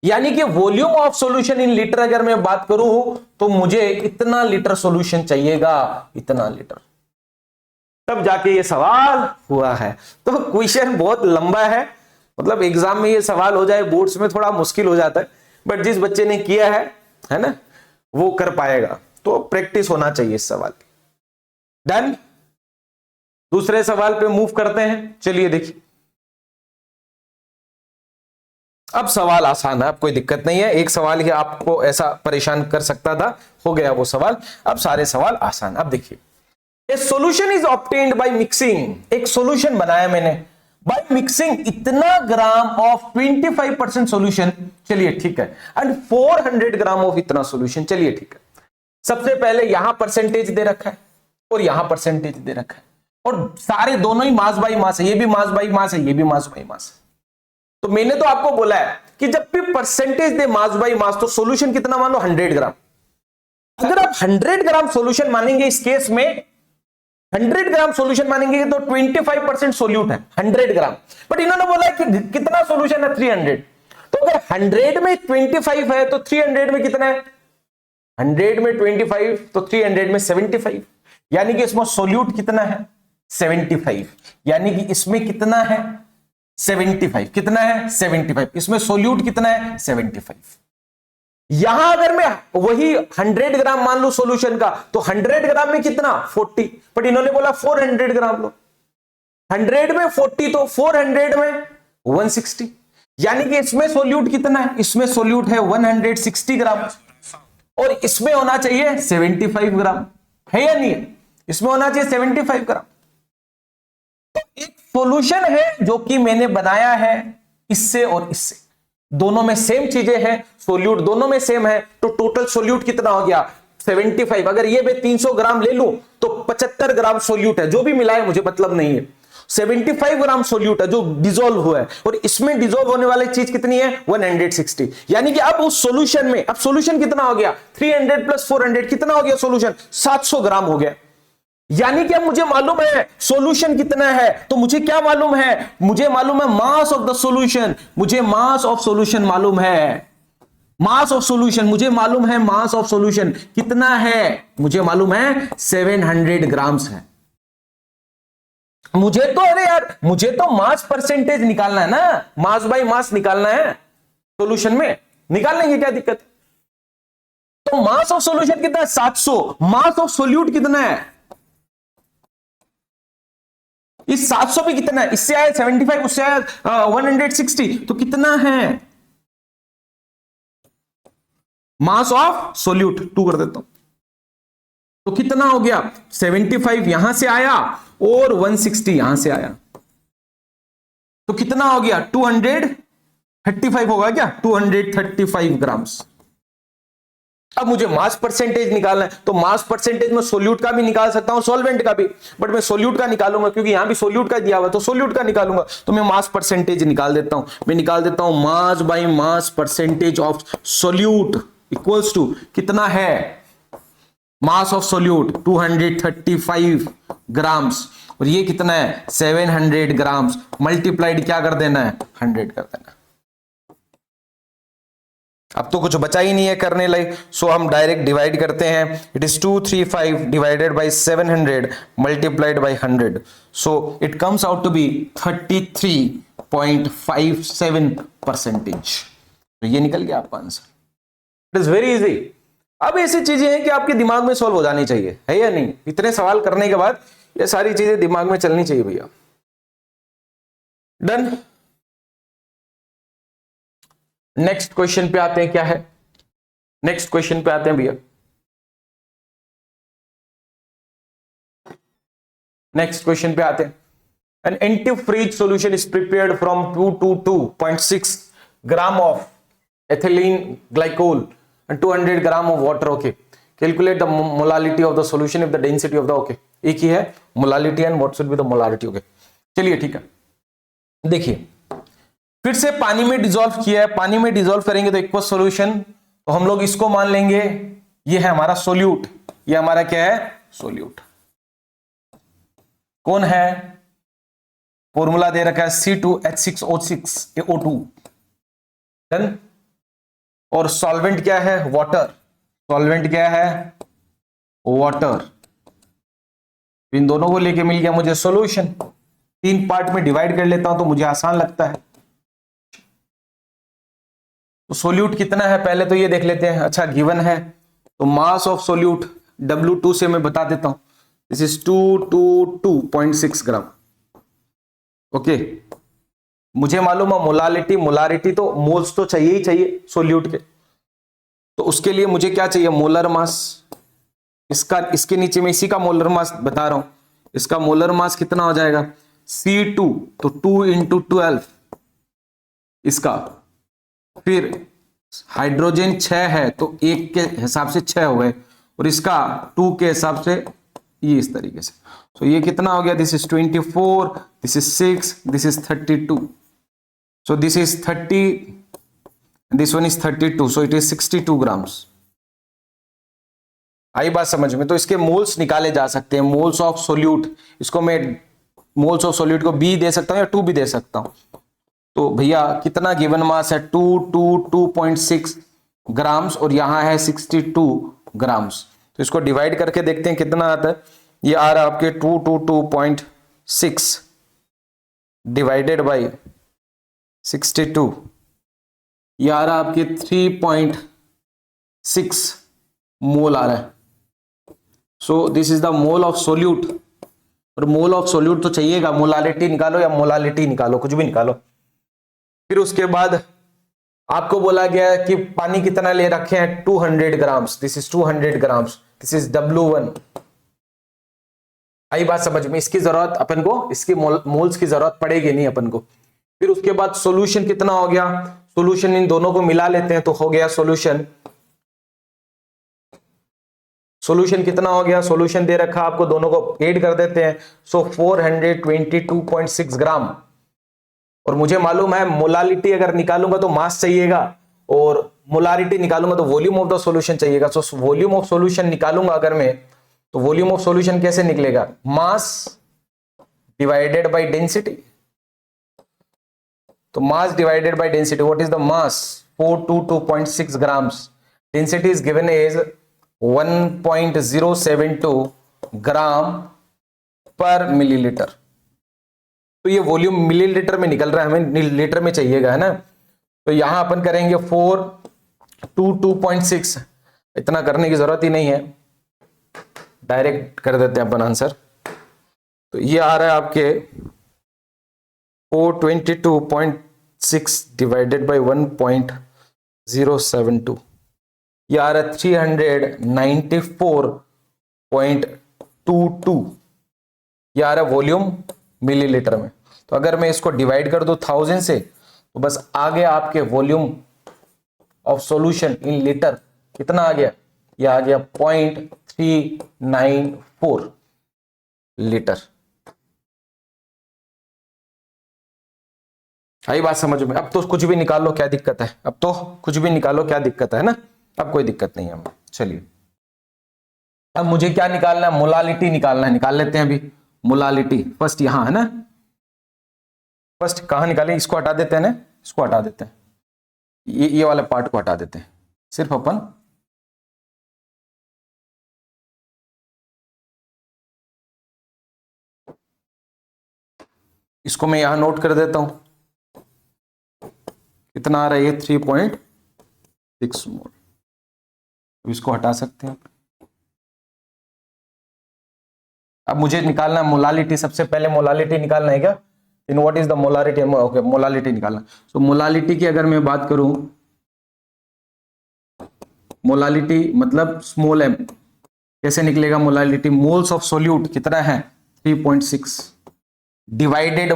S1: यानी कि volume of solution in litre अगर मैं बात करूं तो मुझे इतना लीटर सॉल्यूशन चाहिएगा, इतना लीटर, तब जाके ये सवाल हुआ है। तो क्वेश्चन बहुत लंबा है, मतलब एग्जाम में ये सवाल हो जाए बोर्ड्स में थोड़ा मुश्किल हो जाता है, बट जिस बच्चे ने किया है ना, वो कर पाएगा, तो प्रैक्टिस होना चाहिए इस सवाल की। डन, दूसरे सवाल पे मूव करते हैं, चलिए देखिए, अब सवाल आसान है, अब कोई दिक्कत नहीं है, एक सवाल ही आपको ऐसा परेशान कर सकता था, हो गया वो सवाल, अब सारे सवाल आसान। अब देखिए, ए solution is obtained by mixing, एक सॉल्यूशन बनाया मैंने बाय मिक्सिंग इतना ग्राम ऑफ 25% सॉल्यूशन, चलिए ठीक है, एंड 400 ग्राम ऑफ इतना सॉल्यूशन, चलिए ठीक है, सबसे पहले यहां परसेंटेज दे रखा है और यहां परसेंटेज दे रखा है, और सारे दोनों ही मास बाई मास है, ये भी मास बाई मास है, ये भी मास बाई मास है। तो मैंने तो आपको बोला है कि जब भी percentage they mass by mass तो सॉल्यूशन कितना मान लो 100 ग्राम। अगर आप 100 ग्राम सॉल्यूशन मानेंगे इस केस में, 100 ग्राम सॉल्यूशन मानेंगे तो 25% सोल्यूट है 100 ग्राम, बट इन्होंने बोला कि कितना सॉल्यूशन है 300। तो अगर 100 में 25 है तो 300 में कितना है, 100 में 25 तो 300 में 75, यानी कि इसमें सोल्यूट कितना है 75, यानी कि इसमें कितना है 75, कितना है 75, इसमें सोल्यूट कितना है 75। यहां अगर मैं वही 100 ग्राम मान लू सॉल्यूशन का तो 100 ग्राम में कितना 40, बट इन्होंने बोला 400 ग्राम लो, 100 में 40 तो 400 में 160, यानी कि इसमें सोल्यूट कितना है, इसमें सोल्यूट है 160 ग्राम और इसमें होना चाहिए 75 ग्राम, है या नहीं है, इसमें होना चाहिए 75 ग्राम। तो एक सॉल्यूशन है जो कि मैंने बनाया है इससे और इससे, दोनों में सेम चीजें हैं, सोल्यूट दोनों में सेम है, तो टोटल सोल्यूट कितना हो गया 75। अगर ये मैं 300 ग्राम ले लूं तो 75 ग्राम सोल्यूट है, जो भी मिला है मुझे मतलब नहीं है, 75 ग्राम सोल्यूट है जो डिसॉल्व हुआ है, और इसमें डिसॉल्व होने वाली चीज कितनी है 160, यानी कि अब उस सॉल्यूशन में, अब सॉल्यूशन कितना हो गया 300 प्लस 400 कितना हो गया सॉल्यूशन 700 ग्राम हो गया, यानी कि अब मुझे मालूम है सॉल्यूशन कितना है, तो मुझे क्या मालूम है, मुझे मालूम है मास ऑफ द सॉल्यूशन, मुझे मास ऑफ सॉल्यूशन मालूम है, मास ऑफ सॉल्यूशन मुझे मालूम है, मास ऑफ सॉल्यूशन कितना है मुझे मालूम है 700 ग्राम्स है। मुझे तो अरे यार मुझे तो मास परसेंटेज निकालना है ना, मास बाय मास निकालना है सॉल्यूशन में, निकाल लेंगे क्या दिक्कत है। तो मास ऑफ सॉल्यूशन कितना है 700, मास ऑफ सोल्यूट कितना है, इस 700 पे कितना है, इससे आया 75, उससे आया 160, तो कितना है मास ऑफ सोल्यूट 2 कर देता हूं, तो कितना हो गया 75 यहां से आया और 160 यहां से आया, तो कितना हो गया 235 होगा क्या 235 ग्राम्स। अब मुझे मास परसेंटेज निकालना है, तो मास परसेंटेज में सोल्यूट का भी निकाल सकता हूं सॉल्वेंट का भी, बट मैं सोल्यूट का निकालूंगा क्योंकि यहां भी सोल्यूट का दिया हुआ, तो सोल्यूट का निकालूंगा, तो मैं मास परसेंटेज निकाल देता हूं, मैं निकाल देता हूं mass by mass percentage of solute equals to कितना है मास ऑफ सोल्यूट 235 ग्राम्स, और ये कितना है 700 ग्राम्स, मल्टीप्लाइड क्या कर देना है 100 कर देना। अब तो कुछ बचा ही नहीं है करने लायक, सो हम डायरेक्ट डिवाइड करते हैं, it is 235 divided by 700 multiplied by 100, so it comes out to be 33.57%। तो ये निकल गया आपका answer, it is very easy. अब ऐसी चीजें हैं कि आपके दिमाग में सॉल्व हो जानी चाहिए, है या नहीं, इतने सवाल करने के बाद ये सारी चीजें दिमाग में चलनी चाहिए भैया। डन। नेक्स्ट क्वेश्चन पे आते हैं, क्या है नेक्स्ट क्वेश्चन पे आते हैं भैया। नेक्स्ट क्वेश्चन पे आते हैं। An antifreeze solution is prepared from 2 to 2.6 gram of ethylene glycol and 200 gram of water. Okay, calculate the molality of the सॉल्यूशन if the density of the, okay एक ही है molality and what should be the molality. Okay चलिए ठीक है, देखिए फिर से पानी में डिसॉल्व किया है, पानी में डिसॉल्व करेंगे तो एक्वस सॉल्यूशन, तो हम लोग इसको मान लेंगे ये है हमारा सोल्यूट, ये हमारा क्या है सोल्यूट। कौन है, फॉर्मूला दे रखा है C2H6O6 डन। और सॉल्वेंट क्या है वाटर, सॉल्वेंट क्या है वाटर, इन दोनों को लेके मिल गया मुझे सॉल्यूशन। 3 पार्ट में डिवाइड कर लेता हूं तो मुझे आसान लगता है। तो सोल्यूट कितना है पहले तो ये देख लेते हैं। अच्छा गिवन है तो मास ऑफ सोल्यूट W2 से मैं बता देता हूं, दिस इज 222.6 ग्राम। ओके मुझे मालूम है मोलालिटी, मोलारिटी तो मोल्स तो चाहिए ही चाहिए सोल्यूट के, तो उसके लिए मुझे क्या चाहिए मोलर मास। इसका इसके नीचे में इसी का मोलर मास बता रहा हूं, इसका मोलर मास कितना हो जाएगा C2 तो 2 into 12 इसका, फिर हाइड्रोजन 6 है तो 1 के हिसाब से 6 हो गए, और इसका 2 के हिसाब से ये इस तरीके से। सो ये कितना हो गया, this is 24, this is 6, this is 32, so this is 30, this one is 32, so it is 62 grams. आई बात समझ में? तो इसके मोल्स निकाले जा सकते हैं, मोल्स ऑफ सोल्यूट। इसको मैं मोल्स ऑफ सोल्यूट को बी दे सकता हूं या 2 भी दे सकता हूं। तो भैया कितना गिवन मास है, 2.6 ग्राम्स और यहां है 62 ग्राम्स। तो इसको डिवाइड करके देखते हैं कितना आता है। ये आ रहा है आपके 222.6 डिवाइडेड बाई 62, ये आ रहा है आपके 3.6 मोल आ रहा है। सो this is the mole of solute. और मोल ऑफ सोल्यूट तो चाहिएगा, मोलालिटी निकालो या मोलालिटी निकालो, कुछ भी निकालो। फिर उसके बाद आपको बोला गया है कि पानी कितना ले रखे हैं, 200 grams, this is 200 grams, this is W1। आई बात समझ में? इसकी जरूरत अपन को, इसकी मोल्स की जरूरत पड़ेगी नहीं अपन को। फिर उसके बाद सॉल्यूशन कितना हो गया, सॉल्यूशन इन दोनों को मिला लेते हैं तो हो गया सॉल्यूशन। सॉल्यूशन कितना हो गया, सॉल्यूशन दे रखा आपको, दोनों को ऐड कर देते हैं। सो 422.6 ग्राम। और मुझे मालूम है मोलालिटी अगर निकालूंगा तो मास चाहिएगा, और मोलारिटी निकालूंगा तो वॉल्यूम ऑफ द सॉल्यूशन चाहिएगा। सो वॉल्यूम ऑफ सॉल्यूशन निकालूंगा अगर मैं, तो वॉल्यूम ऑफ सॉल्यूशन कैसे निकलेगा, मास डिवाइडेड बाय डेंसिटी। तो mass divided by density, what is the mass, 422.6 grams. Density is given as 1.072 gram per millilitre. तो ये वॉल्यूम मिलीलीटर में निकल रहा है, हमें लीटर में चाहिएगा, है ना। तो यहां अपन करेंगे 422.6, इतना करने की जरूरत ही नहीं है, डायरेक्ट कर देते हैं अपन आंसर। तो ये आ रहा है आपके 422.6 डिवाइडेड बाय 1.072, ये आ रहा है 394.22, ये आ रहा है वॉल्यूम मिलीलीटर में। तो अगर मैं इसको डिवाइड कर दूं 1000 से, तो बस आ गया आपके volume of solution in litre, कितना आ गया, ये आ गया 0.394 लीटर। आई बात समझ में? अब तो कुछ भी निकाल लो, क्या दिक्कत है, अब तो कुछ भी निकालो, क्या दिक्कत है ना, अब कोई दिक्कत नहीं है हमें। चलिए अब मुझे क्या निकालना है, मोलालिटी निकालना है, निकाल लेते हैं अभी मोलालिटी। फर्स्ट यहां है ना, फर्स्ट कहां निकालें, इसको हटा देते हैं ना, इसको हटा देते हैं, ये वाले पार्ट को हटा देते हैं, सिर्फ अपन इसको मैं यहां नोट कर देता हूं, कितना आ रहा है ये 3.6 मोल। इसको हटा सकते हैं। अब मुझे निकालना है मोलालिटी, सबसे पहले मोलालिटी निकालना है क्या, in what is the molarity, okay molality निकालना। सो मोलालिटी की अगर मैं बात करूं, मोलालिटी मतलब स्मॉल m, कैसे निकलेगा मोलालिटी, मोल्स ऑफ सोल्यूट कितना है 3.6 divided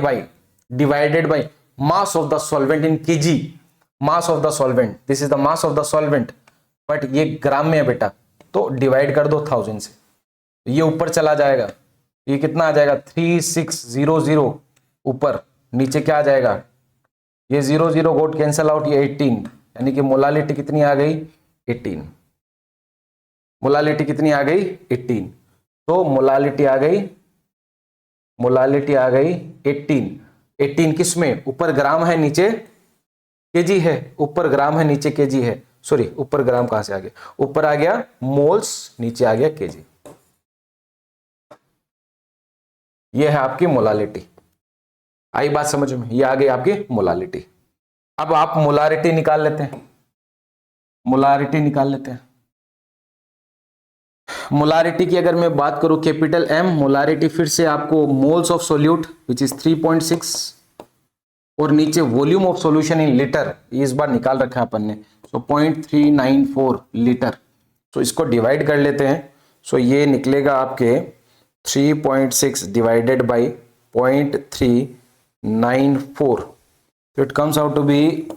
S1: by mass of the solvent in KG, mass of the solvent, this is the mass of the solvent, but ये ग्राम में है बेटा, तो डिवाइड कर दो 1000 से, ये ऊपर चला जाएगा, ये कितना आ जाएगा 3600, ऊपर नीचे क्या आ जाएगा, ये 00 गोट कैंसल आउट, ये 18, यानी कि मोलालिटी कितनी आ गई 18, मोलालिटी कितनी आ गई 18। तो मोलालिटी आ गई 18 किस में, ऊपर ग्राम है नीचे केजी है, ऊपर ग्राम है नीचे केजी है, सॉरी ऊपर ग्राम कहां से आ गया, ऊपर आ गया मोल्स, नीचे आ गया केजी। ये है आपकी मोलालिटी, आई बात समझ में, ये आ गई आपकी मोलालिटी। अब आप मोलारिटी निकाल लेते हैं, मोलारिटी निकाल लेते हैं। मोलारिटी की अगर मैं बात करूं कैपिटल M, मोलारिटी फिर से आपको moles of solute which is 3.6 और नीचे volume of solution in litre, इस बार निकाल रखा है अपन ने, सो 0.394 लीटर। सो इसको डिवाइड कर लेते हैं, सो ये निकलेगा आपके 3.6 डिवाइडेड बाई 0.394, तो it comes out to be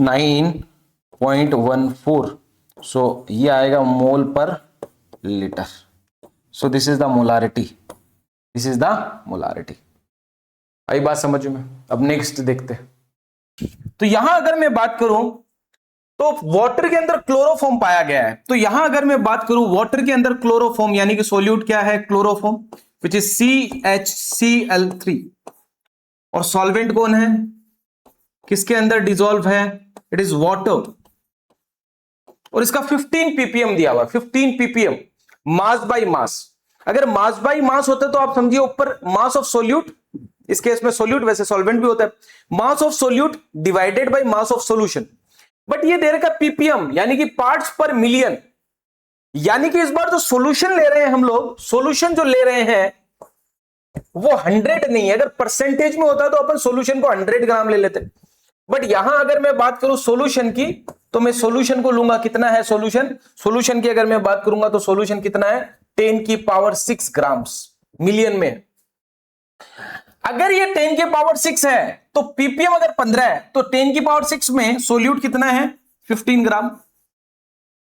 S1: 9.14। So ये आएगा mole per litre. So this is the molarity. This is the molarity. आई बात समझ में? अब नेक्स्ट देखते हैं. तो यहां अगर मैं बात करूं तो वाटर के अंदर क्लोरोफॉर्म पाया गया है. तो यहां अगर मैं बात करूं वाटर के अंदर क्लोरोफॉर्म यानी कि सोल्यूट क्या है? Chloroform, which is CHCl3. और सॉल्वेंट कौन है? किसके अंदर डिसॉल्व है? It is water. और इसका 15 ppm दिया हुआ है. 15 ppm मास बाय मास. अगर मास बाय मास होता तो आप समझिए ऊपर मास ऑफ सोल्यूट, इस केस में सोल्यूट, वैसे सॉल्वेंट भी होता है, मास of solute divided by mass of solution. But ये दे रखा ppm यानी कि पार्ट्स पर मिलियन. यानी कि इस बार जो सॉल्यूशन ले रहे हैं हम लोग, सॉल्यूशन जो ले रहे हैं वो 100 नहीं है. अगर परसेंटेज में होता तो अपन सॉल्यूशन को 100 ग्राम ले लेते. बट यहां अगर मैं बात करूं सॉल्यूशन की तो मैं सॉल्यूशन को लूंगा. कितना है सॉल्यूशन? सॉल्यूशन की अगर मैं बात करूंगा तो सॉल्यूशन कितना है? 10 की पावर 6 ग्राम्स मिलियन में. अगर ये 10 की पावर 6 है तो ppm अगर 15 है तो 10 की पावर 6 में सोल्यूट कितना है? 15 ग्राम.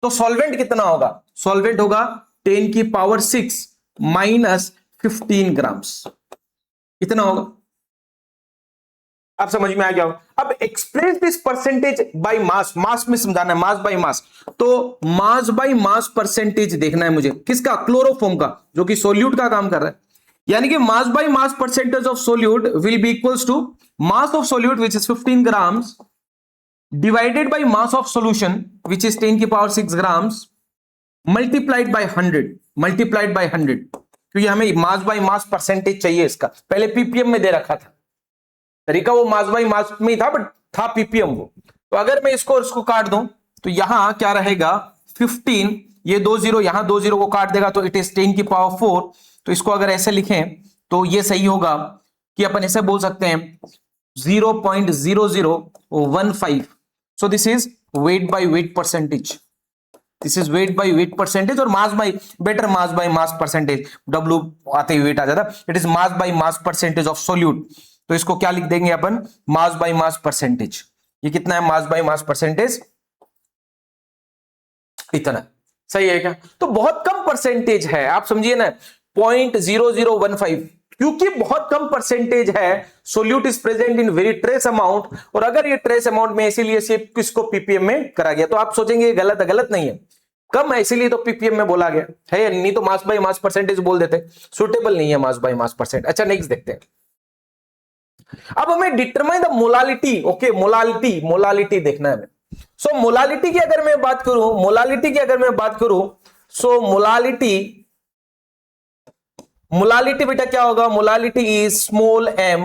S1: तो सॉल्वेंट कितना होगा? सॉल्वेंट होगा 10 की पावर 6 माइनस 15 ग्राम्स. कितना होगा? आप समझ में आ गया होगा. अब express this percentage by mass. Mass में समझाना है, मास बाय मास. तो मास बाय मास परसेंटेज देखना है मुझे. किसका? क्लोरोफॉर्म का, जो कि सोल्यूट का काम कर रहा है. यानी कि mass by mass percentage of solute will be equals to mass of solute which is 15 grams divided by mass of solution which is 10 की power 6 grams multiplied by 100. Multiplied by 100 क्योंकि हमें मास बाय मास परसेंटेज चाहिए. इसका पहले ppm में दे रखा था, तरीका वो मास बाय मास में ही था, बट था ppm वो. तो अगर मैं इसको काट दूं तो यहां क्या रहेगा? 15, ये 2 0, यहां 2 0 को काट देगा तो इट इज 10 की पावर 4. तो इसको अगर ऐसे लिखें तो ये सही होगा कि अपन ऐसे बोल सकते हैं 0.0015. So this is weight by weight percentage. This is weight by weight percentage. और mass by, better mass by mass percentage, W आते ही वेट आ जाता. It is mass by mass percentage of solute. तो इसको क्या लिख देंगे अपन? मास बाय मास परसेंटेज. ये कितना है मास बाय मास परसेंटेज? इतना. सही है क्या? तो बहुत कम परसेंटेज है, आप समझिए ना, 0.0015. क्योंकि बहुत कम परसेंटेज है, solute is present in very trace amount. और अगर ये ट्रेस अमाउंट में इसीलिए सिर्फ किसको ppm में करा गया. तो आप सोचेंगे गलत है. गलत नहीं है, कम है इसीलिए तो ppm में बोला गया है, नहीं तो मास बाय मास परसेंटेज बोल देते. सुटेबल नहीं है मास बाय मास परसेंट. अच्छा नेक्स्ट देखते हैं. अब हमें determine the molality. Okay, molality, molality देखना है हमें. सो मोलालिटी की अगर मैं बात करूं, मोलालिटी की अगर मैं बात करूं, सो मोलालिटी बेटा क्या होगा? Molality is small m.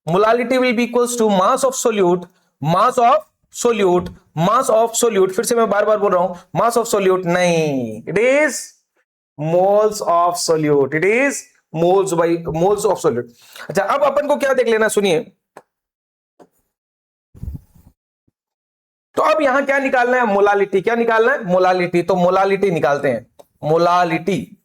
S1: Molality will be equals to mass of solute, mass of solute, mass of solute. फिर से मैं बार बार बोल रहा हूं, मास ऑफ सोल्यूट नहीं, it is moles of solute. It is moles by moles of solute. अच्छा, अब अपन को क्या देख लेना, सुनिए. तो अब यहां क्या निकालना है? मोलालिटी. क्या निकालना है? मोलालिटी. तो मोलालिटी निकालते हैं. मोलालिटी,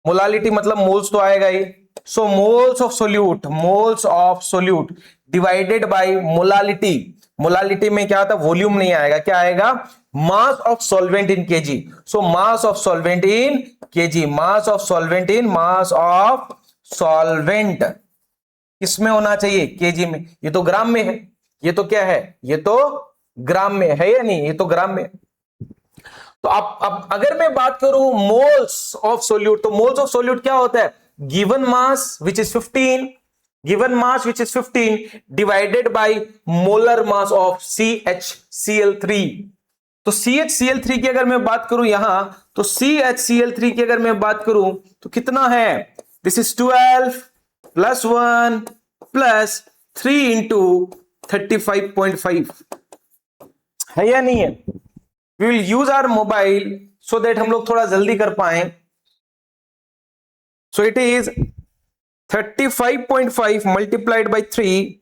S1: मोलालिटी मतलब मोल्स तो आएगा ही. So moles of solute, moles of solute divided by molality. Molality में क्या आता है? वॉल्यूम नहीं आएगा. क्या आएगा? Mass of solvent in KG. So mass of solvent in KG, mass of solvent in, mass of solvent किसमें होना चाहिए? केजी में. ये तो ग्राम में है. ये तो क्या है? ये तो ग्राम में है या नहीं? ये तो ग्राम में. तो अब अगर मैं बात करूं मोल्स ऑफ सोल्यूट, तो मोल्स ऑफ सोल्यूट क्या होता है? Given mass which is 15, given mass which is 15 divided by molar mass of CHCl3. तो CHCl3 की अगर मैं बात करूं यहां, तो CHCl3 की अगर मैं बात करूं तो कितना है? This is 12 plus 1 plus 3 into 35.5. है या नहीं है? We will use our mobile so that हम लोग थोड़ा जल्दी कर पाए. So it is 35.5 multiplied by 3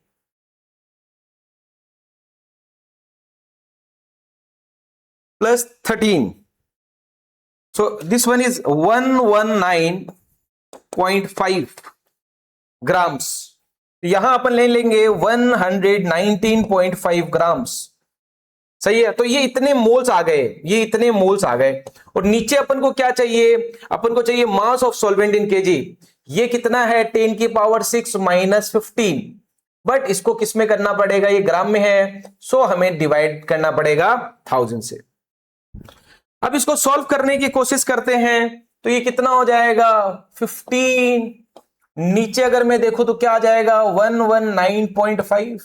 S1: plus 13. So this one is 119.5 grams. यहां अपन ले लेंगे 119.5 grams. सही है, तो ये इतने मोल्स आ गए, ये इतने मोल्स आ गए। और नीचे अपन को क्या चाहिए, अपन को चाहिए मास ऑफ सॉल्वेंट इन केजी। ये कितना है 10 की पावर 6 माइनस 15, बट इसको किस में करना पड़ेगा, ये ग्राम में है, सो हमें डिवाइड करना पड़ेगा 1000 से। अब इसको सॉल्व करने की कोशिश करते हैं, तो ये कितना हो जाएगा 15, नीचे अगर मैं देखूं तो क्या आ जाएगा 119.5,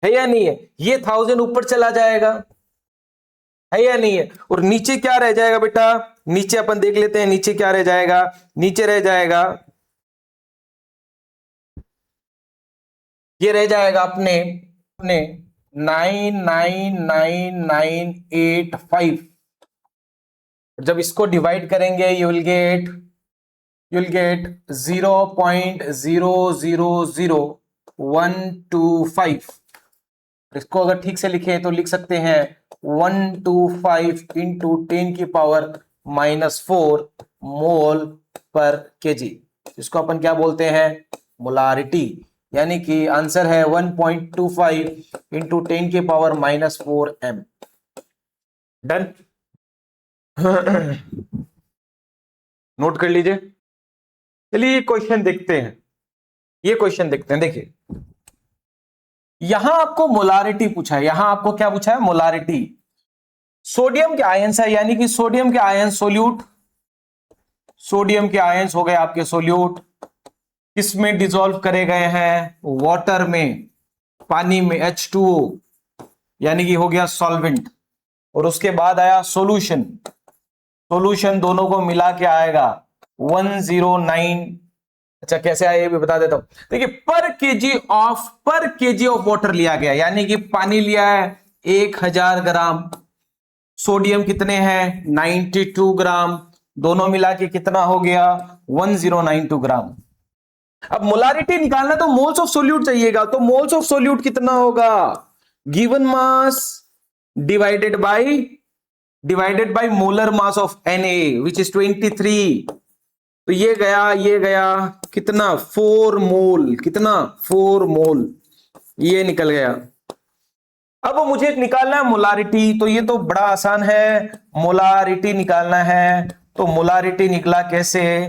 S1: है या नहीं है, ये 1000 ऊपर चला जाएगा, है या नहीं है, और नीचे क्या रह जाएगा बेटा, नीचे अपन देख लेते हैं नीचे क्या रह जाएगा, नीचे रह जाएगा, ये रह जाएगा अपने अपने 999985। जब इसको डिवाइड करेंगे यू विल गेट 0.000125। इसको अगर ठीक से लिखे तो लिख सकते हैं 125 इंटू 10 की पावर -4 मोल पर केजी। इसको अपन क्या बोलते हैं, मोलारिटी, यानी कि आंसर है 1.25 इंटू 10 की पावर -4 m। डन। नोट कर लीजिए। चलिए क्वेश्चन देखते हैं, ये क्वेश्चन देखते हैं। देखिए यहां आपको मोलारिटी पूछा है, यहां आपको क्या पूछा है, मोलारिटी। सोडियम के आयंस है, यानी कि सोडियम के आयन सोल्यूट, सोडियम के आयंस हो गए आपके सोल्यूट, किसमें डिसॉल्व करे गए हैं, वाटर में, पानी में, H2O, यानी कि हो गया सॉल्वेंट। और उसके बाद आया सॉल्यूशन, सॉल्यूशन दोनों को मिला के आएगा 109। अच्छा कैसे आया ये भी बता देता हूं। देखिए पर केजी ऑफ वाटर लिया गया, यानी कि पानी लिया है 1000 ग्राम, सोडियम कितने हैं 92 ग्राम, दोनों मिला के कितना हो गया 1092 ग्राम। अब मोलारिटी निकालना तो मोल्स ऑफ सोल्यूट चाहिएगा, तो मोल्स ऑफ सोल्यूट कितना होगा, given mass divided by molar mass of Na which is 23। तो ये गया कितना 4 मोल, कितना 4 मोल, ये निकल गया। अब मुझे निकालना है मोलारिटी, तो ये तो बड़ा आसान है, मोलारिटी निकालना है। तो मोलारिटी निकला कैसे,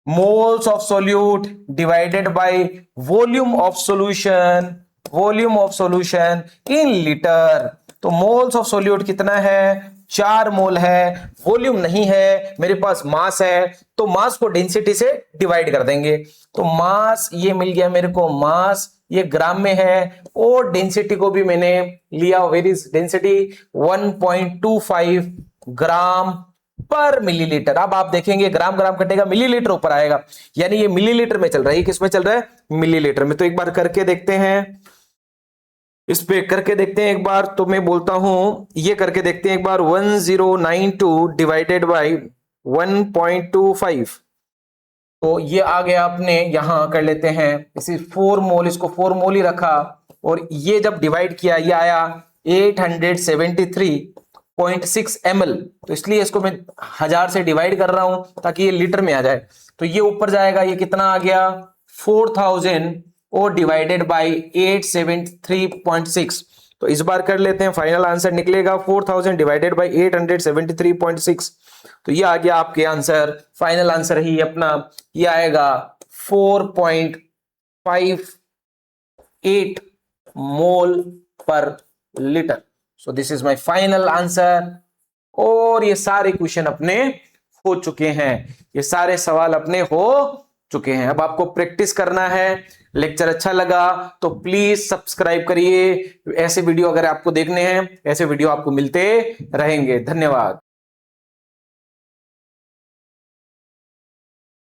S1: moles of solute divided by volume of solution, volume of solution in litre. तो मोल्स ऑफ सोल्यूट कितना है 4 मोल है, वॉल्यूम नहीं है, मेरे पास मास है, तो मास को डेंसिटी से डिवाइड कर देंगे। तो मास ये मिल गया मेरे को, मास ये ग्राम में है, और डेंसिटी को भी मैंने लिया, where is density 1.25 gram per millilitre. अब आप देखेंगे ग्राम ग्राम कटेगा, मिलीलीटर ऊपर आएगा, यानी ये मिलीलीटर में चल रहा है, ये किस में चल रहा है, मिलीलीटर में। तो एक बार करके देखते हैं, इस पे करके देखते हैं एक बार, तो मैं बोलता हूं ये करके देखते हैं एक बार, 1092 डिवाइडेड बाय 1.25, तो ये आ गया अपने, यहां कर लेते हैं इसी 4 मोल, इसको 4 मोल ही रखा, और ये जब डिवाइड किया ये आया 873.6 ml। तो इसलिए इसको मैं 1000 से डिवाइड कर रहा हूं ताकि ये लीटर में आ जाए। तो ये ऊपर जाएगा, ये कितना आ गया 4000 और डिवाइडेड बाय 873.6। तो इस बार कर लेते हैं, फाइनल आंसर निकलेगा 4000 डिवाइडेड बाय 873.6। तो ये आ गया आपके आंसर, फाइनल आंसर ही अपना ये आएगा 4.58 मोल per litre. So this is my final answer. और ये सारे क्वेश्चन अपने हो चुके हैं, ये सारे सवाल अपने हो चुके हैं। अब आपको प्रैक्टिस करना है। लेक्चर अच्छा लगा तो प्लीज सब्सक्राइब करिए, ऐसे वीडियो अगर आपको देखने हैं, ऐसे वीडियो आपको मिलते रहेंगे। धन्यवाद।